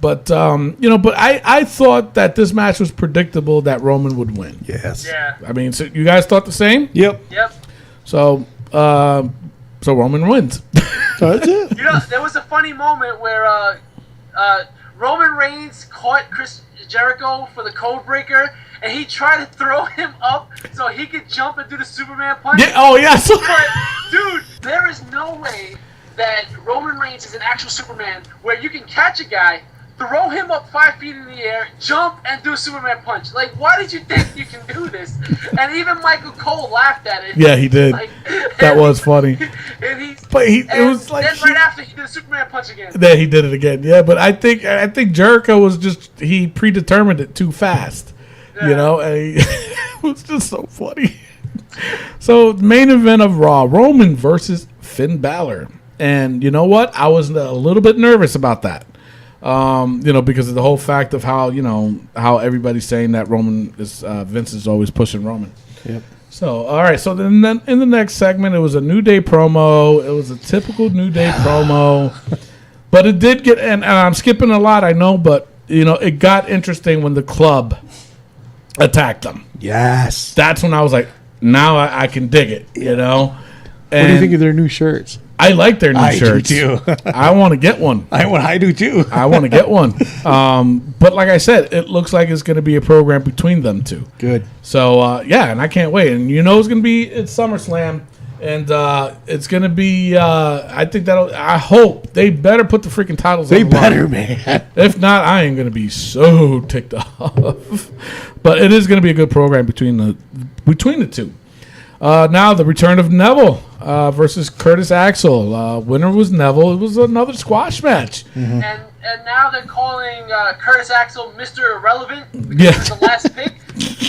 But, but I thought that this match was predictable that Roman would win. Yes. Yeah. I mean, so you guys thought the same? Yep. So Roman wins. That's it. There was a funny moment where Roman Reigns caught Chris Jericho for the code breaker, and he tried to throw him up so he could jump and do the Superman punch. Yeah, oh, yes. But, dude, there is no way that Roman Reigns is an actual Superman where you can catch a guy, throw him up 5 feet in the air, jump, and do a Superman punch. Like, why did you think you can do this? And even Michael Cole laughed at it. Yeah, he did. That was funny. And it was like then right after he did a Superman punch again. Then he did it again. Yeah, but I think Jericho was he predetermined it too fast. You know, and it was just so funny. So, main event of Raw, Roman versus Finn Balor. And you know what? I was a little bit nervous about that. Because of the whole fact of how everybody's saying that Vince is always pushing Roman. Yep. So, all right. So then in the next segment, it was a New Day promo. It was a typical New Day promo. But it did get, and I'm skipping a lot, I know, but, it got interesting when the club attacked them. Yes. That's when I was like, now I can dig it, And what do you think of their new shirts? I like their new shirts. I do too. I want to get one. I do too. I want to get one. But like I said, it looks like it's going to be a program between them two. Good. So, and I can't wait. And it's going to be at SummerSlam. And it's going to be, I hope they better put the freaking titles on the line. They better, man. If not, I ain't going to be so ticked off. But it is going to be a good program between the two. Now, the return of Neville versus Curtis Axel. Winner was Neville. It was another squash match. Mm-hmm. And now they're calling Curtis Axel Mr. Irrelevant because Yeah. he's the last pick.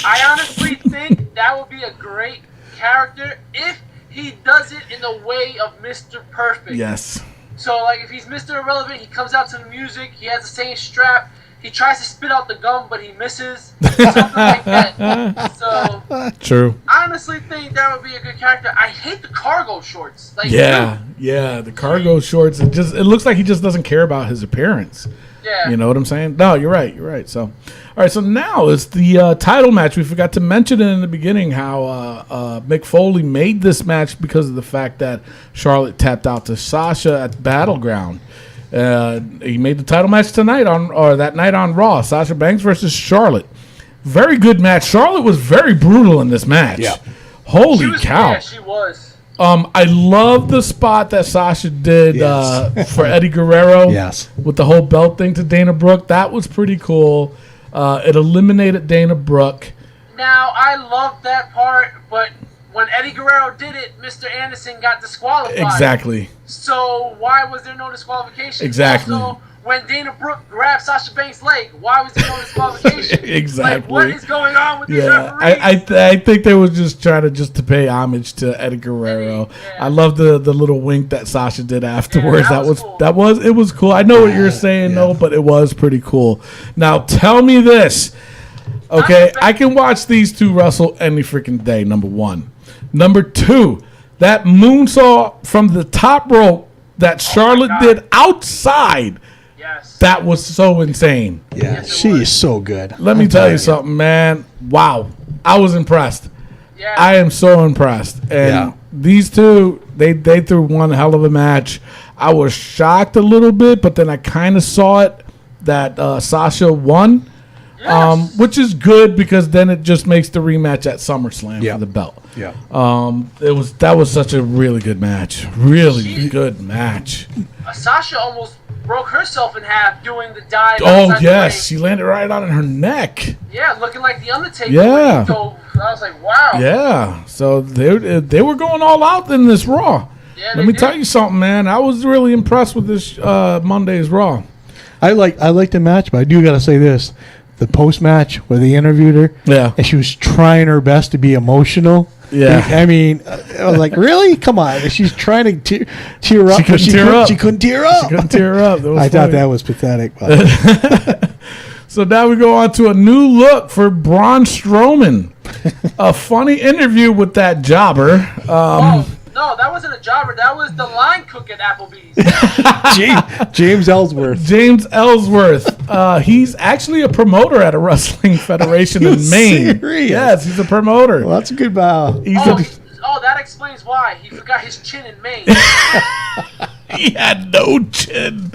I honestly think that would be a great character if he does it in the way of Mr. Perfect. Yes. So, like, if he's Mr. Irrelevant, he comes out to the music, he has the same strap, he tries to spit out the gum, but he misses. Something like that. So, True. I honestly think that would be a good character. I hate the cargo shorts. Like, Yeah, the cargo shorts. It looks like he just doesn't care about his appearance. Yeah. You know what I'm saying? No, you're right. So, all right. So now it's the title match. We forgot to mention it in the beginning how Mick Foley made this match because of the fact that Charlotte tapped out to Sasha at Battleground. He made the title match that night on Raw. Sasha Banks versus Charlotte. Very good match. Charlotte was very brutal in this match. Yeah. Holy cow. Yeah, she was. I love the spot that Sasha did for Eddie Guerrero. Yes. With the whole belt thing to Dana Brooke. That was pretty cool. It eliminated Dana Brooke. Now, I love that part, but when Eddie Guerrero did it, Mr. Anderson got disqualified. Exactly. So why was there no disqualification? Exactly. Also, when Dana Brooke grabbed Sasha Banks' leg, why was there no disqualification? Exactly. Like, what is going on with these Yeah, referees? I think they was just trying to pay homage to Eddie Guerrero. Yeah. I love the little wink that Sasha did afterwards. Yeah, that was cool. I know what you're saying though, but it was pretty cool. Now tell me this, okay? I can watch these two wrestle any freaking day. Number one, number two, that moonsault from the top rope that Charlotte did outside. Yes. That was so insane. Yeah, she is so good. Let me tell you something, man. Wow. I was impressed. Yeah. I am so impressed. And these two, they threw one hell of a match. I was shocked a little bit, but then I kind of saw it that Sasha won, which is good because then it just makes the rematch at SummerSlam for the belt. Yeah. That was such a really good match. Really good match. Sasha almost broke herself in half doing the dive. Oh, outside the yes. ring. She landed right on her neck. Yeah, looking like the Undertaker. Yeah. So I was like, wow. Yeah, so they were going all out in this Raw. Yeah, Let me tell you something, man. I was really impressed with this Monday's Raw. I like the match, but I do gotta say this: the post match where they interviewed her, and she was trying her best to be emotional. Yeah, I mean, I was like, really? Come on! And she's trying to tear up. She couldn't tear up. She couldn't tear up. I thought that was pathetic. So now we go on to a new look for Braun Strowman. A funny interview with that jobber. No, that wasn't a jobber. That was the line cook at Applebee's. James Ellsworth. James Ellsworth. He's actually a promoter at a wrestling federation in Maine. Serious? Yes, he's a promoter. Well, that's a good bow. That explains why. He forgot his chin in Maine. He had no chin.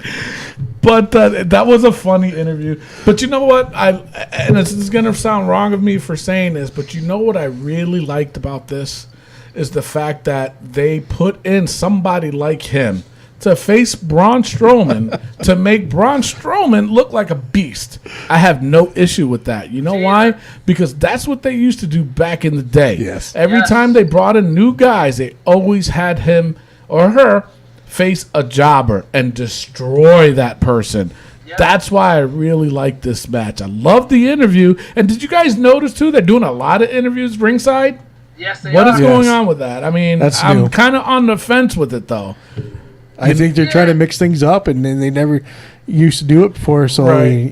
But that was a funny interview. But you know what? And this is going to sound wrong of me for saying this, but you know what I really liked about this is the fact that they put in somebody like him to face Braun Strowman to make Braun Strowman look like a beast. I have no issue with that. You know why? Because that's what they used to do back in the day. Yes. Every time they brought in new guys, they always had him or her face a jobber and destroy that person. Yeah. That's why I really like this match. I love the interview. And did you guys notice, too, they're doing a lot of interviews ringside? Yes, they What are. is going on with that? I mean, That's I'm new. kind of on the fence with it, though. I think they're trying to mix things up, and then they never used to do it before, so, Right.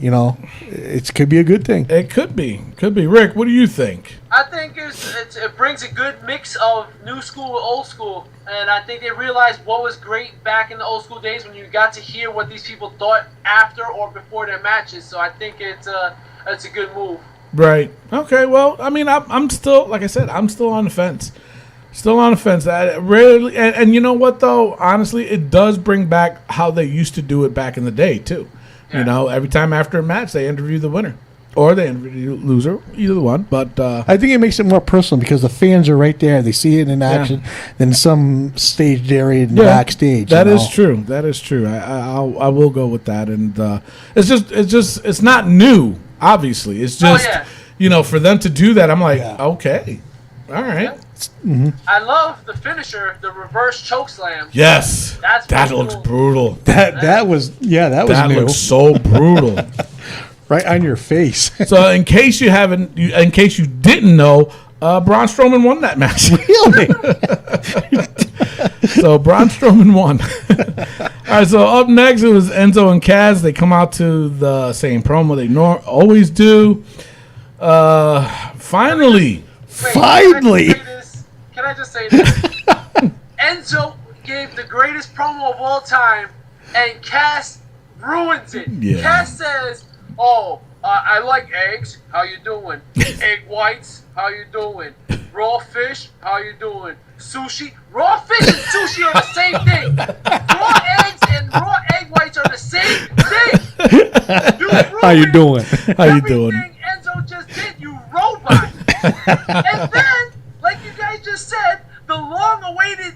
it could be a good thing. It could be. Could be. Rick, what do you think? I think it brings a good mix of new school and old school. And I think they realized what was great back in the old school days when you got to hear what these people thought after or before their matches. So I think it's a good move. Right. Okay, well, I mean, I'm still, like I said, I'm still on the fence. Still on the fence. I really, and you know what, though? Honestly, it does bring back how they used to do it back in the day, too. Yeah. Every time after a match, they interview the winner. Or they interview the loser, either one. But I think it makes it more personal because the fans are right there. They see it in action than some staged area in the backstage. That is true. That is true. I will go with that. And it's not new, obviously. It's just, for them to do that, I'm like, okay. All right. Yeah. Mm-hmm. I love the finisher, the reverse choke slam. Yes. That looks brutal. That was new. That looks so brutal. Right on your face. So in case you didn't know, Braun Strowman won that match. Really? So Braun Strowman won. All right, so up next it was Enzo and Kaz. They come out to the same promo they always do. Finally. Can I just say this? Enzo gave the greatest promo of all time, and Cass ruins it. Yeah. Cass says, I like eggs. How you doing? Egg whites. How you doing? Raw fish. How you doing? Sushi. Raw fish and sushi are the same thing. Raw eggs and raw egg whites are the same thing. How you doing? How you doing? Everything Enzo just did, you robot. And then, like you guys just said, the long-awaited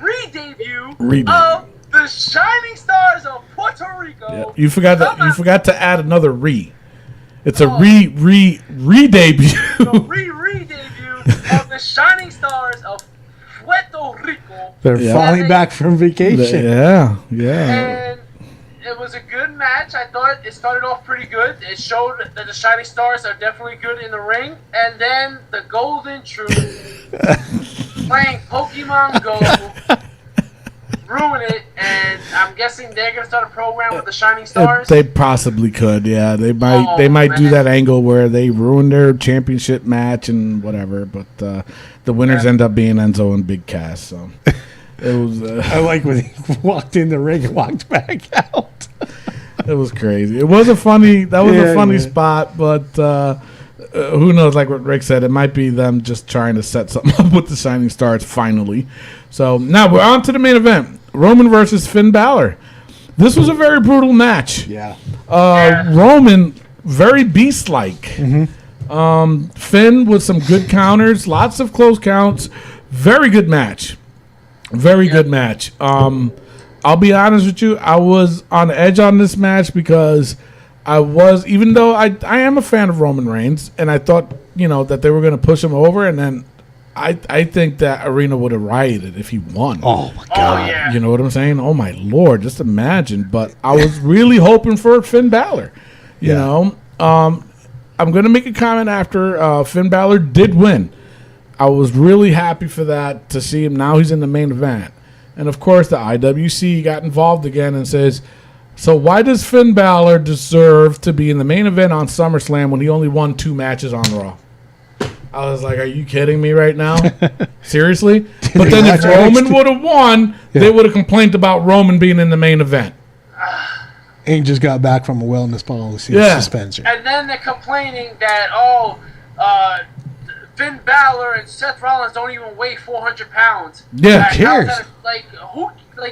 re-debut of the Shining Stars of Puerto Rico. Yeah. You forgot to add another re. It's a re-debut. The re-debut of the Shining Stars of Puerto Rico. They're finally back from vacation. Yeah. And it was a good match. I thought it started off pretty good. It showed that the Shining Stars are definitely good in the ring. And then the Golden Truth playing Pokemon Go ruin it. And I'm guessing they're going to start a program with the Shining Stars. They possibly could, yeah. They might do that angle where they ruin their championship match and whatever. But the winners end up being Enzo and Big Cass. So it was. I like when he walked in the ring and walked back out. It was crazy. It was a funny. That was a funny spot, but who knows? Like what Rick said, it might be them just trying to set something up with the Shining Stars finally. So now we're on to the main event: Roman versus Finn Balor. This was a very brutal match. Yeah. Roman very beast-like. Mm-hmm. Finn with some good counters, lots of close counts. Very good match. Very good match. I'll be honest with you, I was on edge on this match because even though I am a fan of Roman Reigns, and I thought, that they were going to push him over, and then I think that arena would have rioted if he won. Oh, my God. Yeah. You know what I'm saying? Oh, my Lord, just imagine. But I was really hoping for Finn Balor, you know. I'm going to make a comment after Finn Balor did win. I was really happy for that, to see him. Now he's in the main event. And, of course, the IWC got involved again and says, So why does Finn Balor deserve to be in the main event on SummerSlam when he only won 2 matches on Raw? I was like, are you kidding me right now? Seriously? But then if Roman would have won, they would have complained about Roman being in the main event. And just got back from a wellness policy suspension. And then they're complaining that, Finn Balor and Seth Rollins don't even weigh 400 pounds. Yeah, who cares?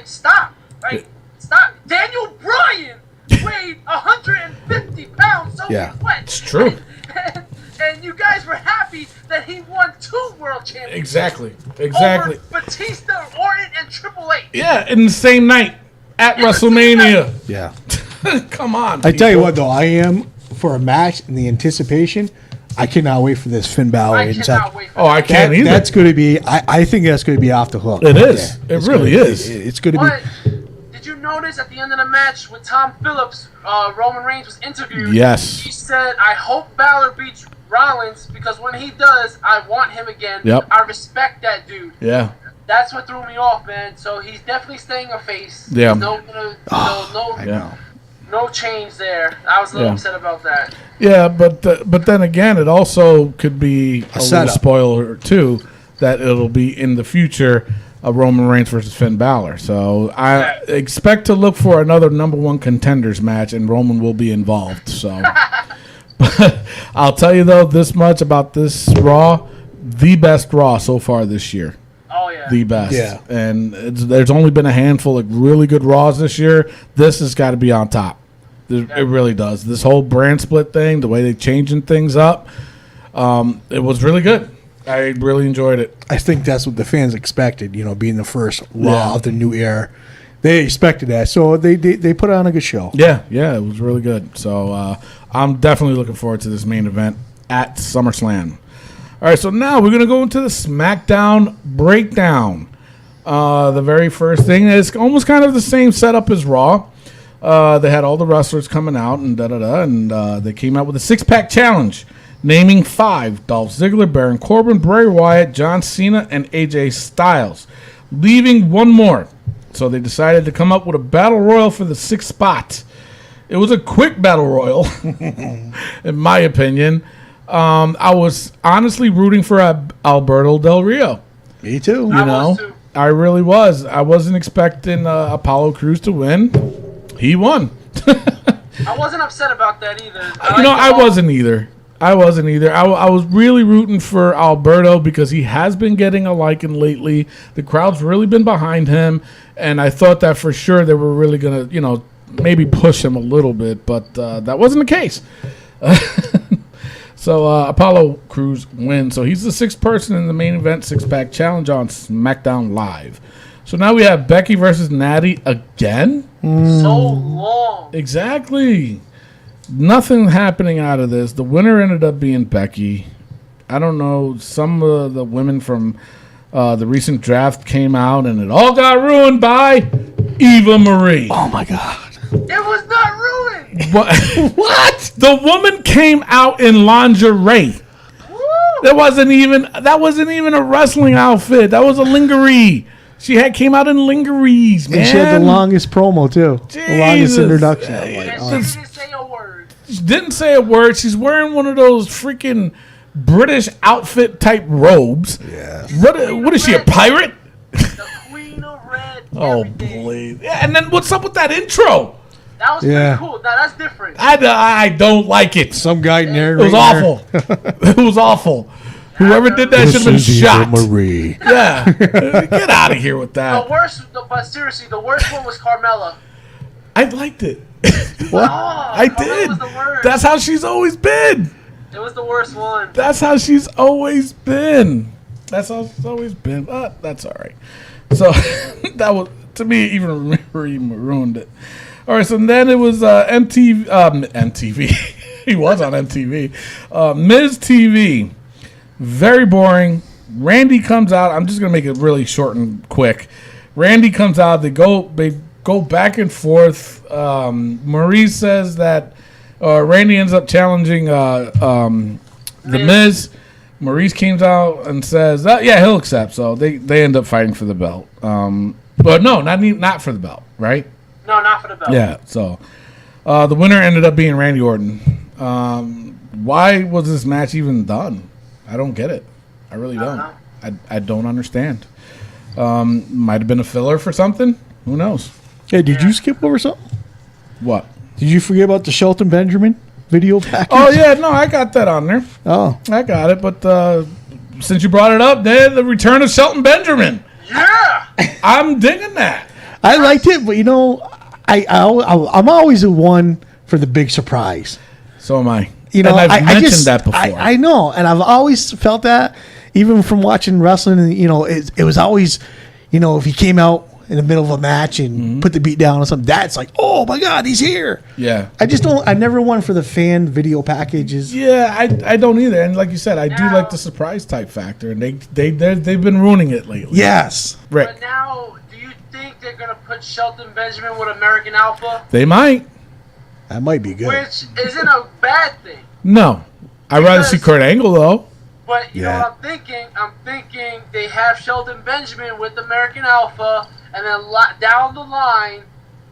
Stop. Stop. Daniel Bryan weighed 150 pounds. So it's true. And you guys were happy that he won 2 world championships. Exactly. Over Batista, Orton, and Triple H. Yeah, in the same night at WrestleMania. Yeah. Come on. I tell you what, though, I am for a match and the anticipation. I cannot wait for this Finn Balor. I cannot wait for I can't either. That's going to be. I think that's going to be off the hook. It is. Yeah, it really is. It's going to be. Did you notice at the end of the match when Tom Phillips, Roman Reigns was interviewed? Yes. He said, "I hope Balor beats Rollins because when he does, I want him again. Yep. I respect that dude." Yeah. That's what threw me off, man. So he's definitely staying a face. Yeah. No change there. I was a little upset about that. Yeah, but then again, it also could be a little spoiler too that it'll be in the future a Roman Reigns versus Finn Balor. So I expect to look for another number 1 contenders match, and Roman will be involved. So, but I'll tell you though this much about this Raw, the best Raw so far this year. Oh yeah, the best. Yeah, and there's only been a handful of really good Raws this year. This has got to be on top. It really does. This whole brand split thing, the way they're changing things up, it was really good. I really enjoyed it. I think that's what the fans expected, being the first Raw of the new era. They expected that, so they put on a good show. Yeah, it was really good. So I'm definitely looking forward to this main event at SummerSlam. All right, so now we're going to go into the SmackDown breakdown. The very first thing is almost kind of the same setup as Raw. They had all the wrestlers coming out and and they came out with a 6-pack challenge, naming 5: Dolph Ziggler, Baron Corbin, Bray Wyatt, John Cena, and AJ Styles, leaving 1 more. So they decided to come up with a battle royal for the 6th spot. It was a quick battle royal, in my opinion. I was honestly rooting for Alberto Del Rio. Me too. I really was. I wasn't expecting Apollo Crews to win. He won. I wasn't upset about that either. I wasn't either. I was really rooting for Alberto because he has been getting a liking lately. The crowd's really been behind him, and I thought that for sure they were really going to, maybe push him a little bit, but that wasn't the case. So Apollo Crews wins. So he's the 6th person in the main event 6-pack challenge on SmackDown Live. So now we have Becky versus Natty again. So long. Exactly. Nothing happening out of this. The winner ended up being Becky. I don't know. Some of the women from the recent draft came out, and it all got ruined by Eva Marie. Oh, my God. It was not ruined. What? The woman came out in lingerie. That wasn't even a wrestling outfit. That was a lingerie. She came out in lingeries, man. And she had the longest promo, too. Jesus. The longest introduction. She didn't say a word. She didn't say a word. She's wearing one of those freaking British outfit type robes. Yeah. What is she, a pirate? The Queen of Red. Oh, please. Yeah, and then what's up with that intro? That was pretty cool. Now, that's different. I don't like it. Some guy narrating. It was awful. It was awful. Whoever did that should have been shot. Marie. Yeah. Get out of here with that. But seriously, the worst one was Carmella. I liked it. What? I did. Was the worst. That's how she's always been. It was the worst one. That's how she's always been. That's how she's always been. But that's all right. So that was, to me, even ruined it. All right, so then it was MTV. He was on MTV. Miz TV. Very boring. Randy comes out. I'm just going to make it really short and quick. Randy comes out. They go back and forth. Maurice says that Randy ends up challenging the Miz. Maurice comes out and says, he'll accept. So they end up fighting for the belt. But no, not for the belt, right? No, not for the belt. Yeah, so the winner ended up being Randy Orton. Why was this match even done? I don't get it. I really don't. I don't understand. Might have been a filler for something. Who knows? Hey, did you skip over something? What? Did you forget about the Shelton Benjamin video package? Oh, yeah, no, I got that on there. Oh. I got it, but since you brought it up, the return of Shelton Benjamin. Yeah! I'm digging that. I liked it, but, I'm always the one for the big surprise. So am I. You know, and I've mentioned just, that before. I know, and I've always felt that, even from watching wrestling, and it was always, if he came out in the middle of a match and put the beat down on something, that's like, oh my God, he's here. Yeah. I never won for the fan video packages. Yeah, I don't either. And like you said, I do like the surprise type factor, and they've been ruining it lately. Yes. Rick. But now, do you think they're going to put Shelton Benjamin with American Alpha? They might. That might be good. Which isn't a bad thing. No. I'd rather see Kurt Angle, though. But you know what I'm thinking? I'm thinking they have Shelton Benjamin with American Alpha, and then down the line,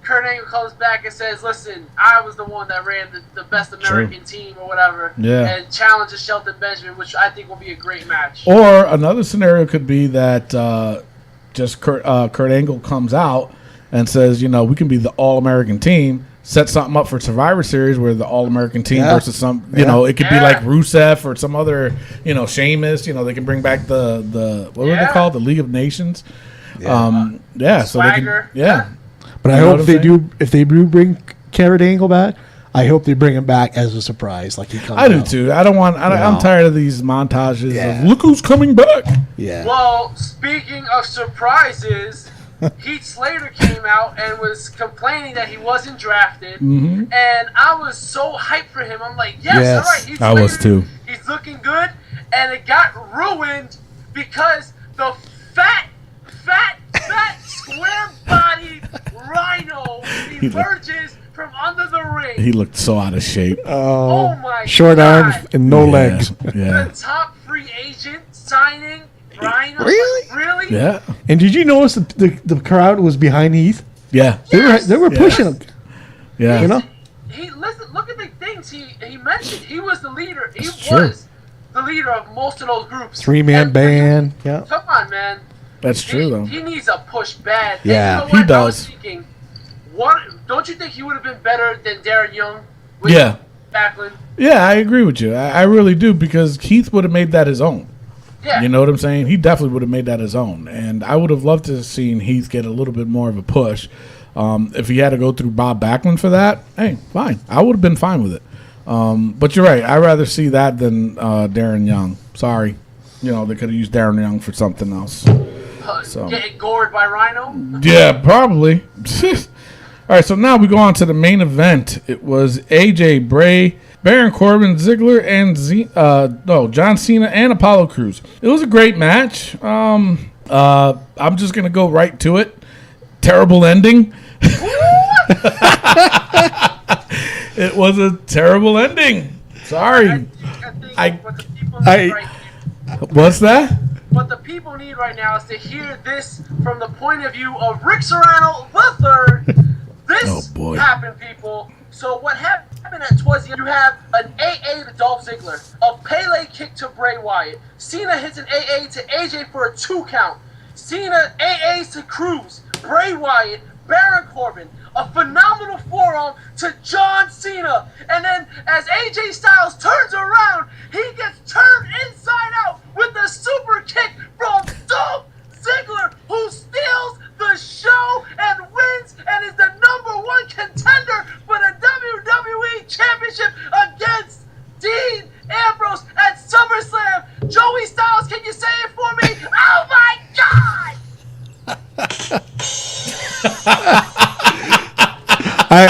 Kurt Angle comes back and says, listen, I was the one that ran the best American team or whatever, and challenges Shelton Benjamin, which I think will be a great match. Or another scenario could be that just Kurt Angle comes out and says, we can be the All-American team, set something up for Survivor Series where the All-American team versus some, it could be like Rusev or some other, Sheamus. They can bring back the what were they called? The League of Nations. Yeah. So they can, But I hope if they do bring Kurt Angle back, I hope they bring him back as a surprise, like he comes. I do too. I'm tired of these montages of look who's coming back. Yeah. Well, speaking of surprises, Heath Slater came out and was complaining that he wasn't drafted, and I was so hyped for him. I'm like, yes. All right, Heath Slater, I was too. He's looking good, and it got ruined because the fat, square-bodied Rhino emerges from under the ring. He looked so out of shape. Oh my short God. arms and no legs. Yeah. The top free agent signing Rhino. Really? Really? Yeah. And did you notice the crowd was behind Heath? Yeah. They were pushing him. Yeah. Look at the things he mentioned. He was the leader. He true. was the leader of most of those groups. 3-man band. Yeah. Come on, man. That's true, though. He needs a push bad. Yeah, and you know he what? does. I was thinking, don't you think he would have been better than Darren Young? With Backlund? Yeah, I agree with you. I really do, because Keith would have made that his own. Yeah. You know what I'm saying? He definitely would have made that his own. And I would have loved to have seen Heath get a little bit more of a push. If he had to go through Bob Backlund for that, hey, fine. I would have been fine with it. But you're right. I'd rather see that than Darren Young. Sorry. They could have used Darren Young for something else. Getting gored by Rhino? Yeah, probably. All right, so now we go on to the main event. It was AJ, Bray, Baron Corbin, Ziggler, and John Cena and Apollo Crews. It was a great match. I'm just going to go right to it. Terrible ending. It was a terrible ending. Sorry. What's that? What the people need right now is to hear this from the point of view of Rick Serrano III. This happened, people. So what happened towards the end, you have an AA to Dolph Ziggler, a Pele kick to Bray Wyatt. Cena hits an AA to AJ for a 2 count. Cena AAs to Crews, Bray Wyatt, Baron Corbin, a phenomenal forearm to John Cena. And then as AJ Styles turns around, he gets turned inside out with a super kick from Dolph Ziggler, who steals the show and wins and is the #1 contender for the WWE Championship against Dean Ambrose at SummerSlam. Joey Styles, can you say it for me? Oh my God!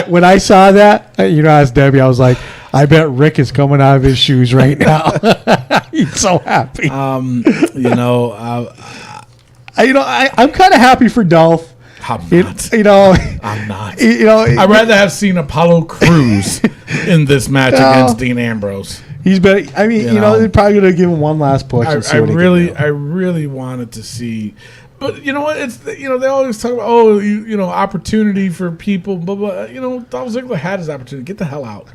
When I saw that, I asked Debbie, I was like, I bet Rick is coming out of his shoes right now. He's so happy. I'm kind of happy for Dolph. I'm not. I'm not. I'd rather have seen Apollo Crews in this match against Dean Ambrose. He's been. They're probably gonna give him one last push. I really wanted to see. But you know what? It's they always talk about opportunity for people. Blah blah. Dolph Ziggler had his opportunity. Get the hell out.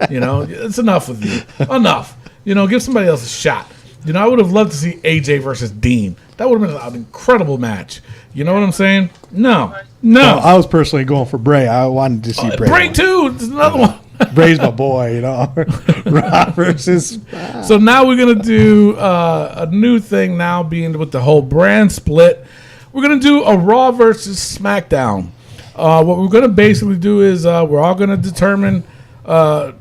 It's enough with you. Enough. Give somebody else a shot. I would have loved to see AJ versus Dean. That would have been an incredible match. You know what I'm saying? No. I was personally going for Bray. I wanted to see Bray. Bray too. There's another one. Bray's my boy. Raw versus. So now we're gonna do a new thing. Now being with the whole brand split, we're gonna do a Raw versus SmackDown. What we're gonna basically do is we're all gonna determine to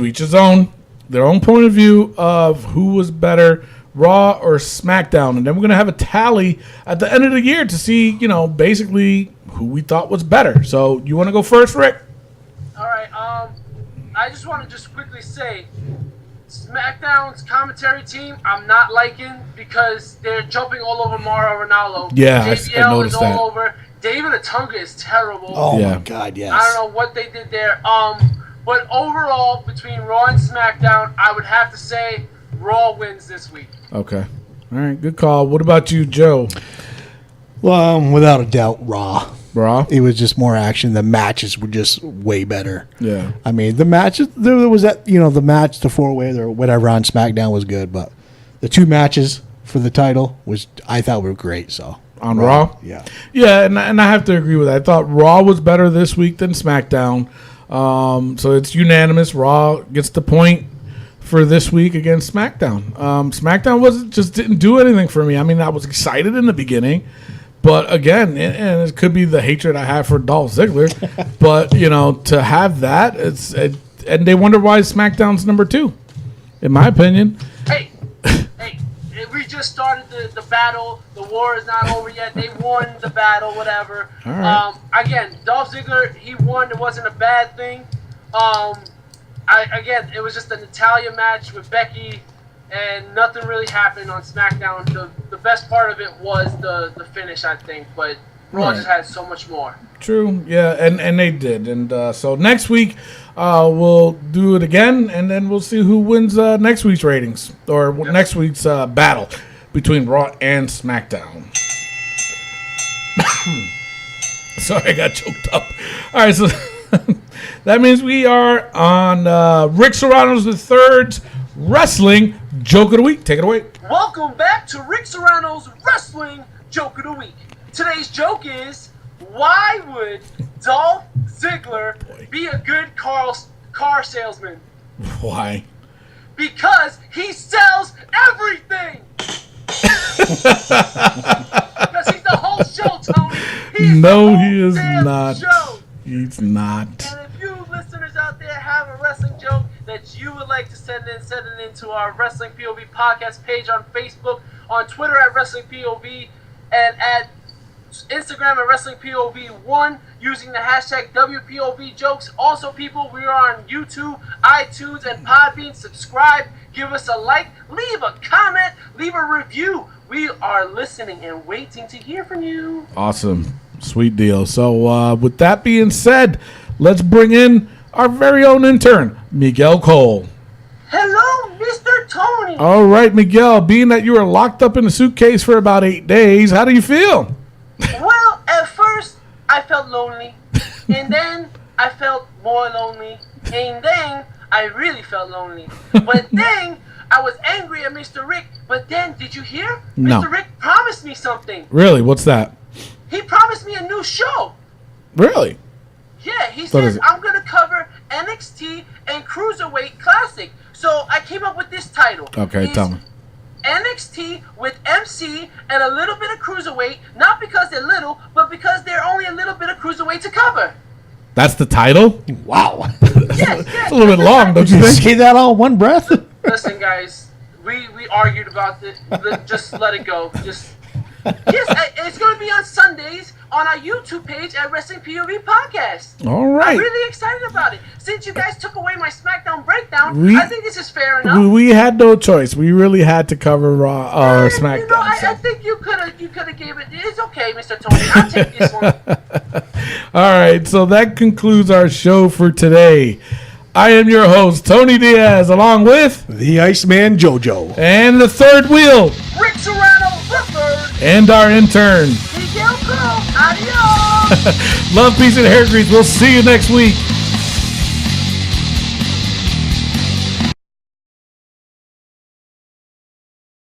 each his own. Their own point of view of who was better, Raw or SmackDown. And then we're going to have a tally at the end of the year to see, basically who we thought was better. So you want to go first, Rick? All right. I just want to quickly say, SmackDown's commentary team, I'm not liking because they're jumping all over Mauro Ranallo. Yeah, I JBL noticed is that. all over. David Otunga is terrible. Oh, Yeah. my God, yes. I don't know what they did there. But overall, between Raw and SmackDown, I would have to say Raw wins this week. Okay. All right, good call. What about you, Joe? Well, without a doubt, Raw. Raw? It was just more action. The matches were just way better. Yeah. I mean, the matches, there was that, the match, the 4-way or whatever on SmackDown was good, but the 2 matches for the title I thought were great, so. On Raw? Yeah. Yeah, and I have to agree with that. I thought Raw was better this week than SmackDown. So it's unanimous. Raw gets the point for this week against SmackDown. SmackDown didn't do anything for me. I mean, I was excited in the beginning, but again, and it could be the hatred I have for Dolph Ziggler, but to have that, and they wonder why SmackDown's number 2, in my opinion. Hey, we just started the battle. The war is not over yet. They won the battle, whatever. All right. Again, Dolph Ziggler, he won. It wasn't a bad thing. It was just a Natalya match with Becky, and nothing really happened on SmackDown. The best part of it was the finish, I think, but Raw just had so much more. True, yeah, and they did. And so next week we'll do it again, and then we'll see who wins next week's ratings, or next week's battle between Raw and SmackDown. Sorry, I got choked up. All right, so that means we are on Rick Serrano's III's Wrestling Joke of the Week. Take it away. Welcome back to Rick Serrano's Wrestling Joke of the Week. Today's joke is, why would Dolph Ziggler be a good car salesman? Why? Because he sells everything! Because he's the whole show, Tony! He is not. Show. He's not. And if you listeners out there have a wrestling joke that you would like to send it into our Wrestling POV podcast page on Facebook, on Twitter at Wrestling POV, and at Instagram at Wrestling POV1 using the hashtag WPOV jokes. Also, people, we are on YouTube, iTunes, and Podbean. Subscribe, give us a like, leave a comment, leave a review. We are listening and waiting to hear from you. Awesome. Sweet deal. So with that being said, let's bring in our very own intern, Miguel Cole. Hello, Mr. Tony. All right, Miguel, being that you were locked up in a suitcase for about 8 days, how do you feel? Well, at first, I felt lonely. And then I felt more lonely. And then I really felt lonely. But then I was angry at Mr. Rick. But then, did you hear? No. Mr. Rick promised me something. Really? What's that? He promised me a new show. Really? Yeah, he What says is it? I'm going to cover NXT and Cruiserweight Classic. So I came up with this title. Okay, It's tell me. NXT with MC and a little bit of Cruiserweight, not because they're little, but because they're only a little bit of Cruiserweight to cover. That's the title? Wow. Yes, It's a little bit long, don't you Did you think? say that all in one breath? Listen, guys, we argued about this. Just let it go. Yes, it's going to be on Sundays on our YouTube page at Wrestling POV Podcast. All right. I'm really excited about it. Since you guys took away my SmackDown breakdown, I think this is fair We, enough. we had no choice. We really had to cover Raw or SmackDown. You know, I think you could have gave it. It's okay, Mr. Tony. I'll take this one. All right, so that concludes our show for today. I am your host, Tony Diaz, along with... The Iceman JoJo. And the third wheel. Rick Serrano, the third. And our intern, Adios! Love, peace, and hair grease. We'll see you next week.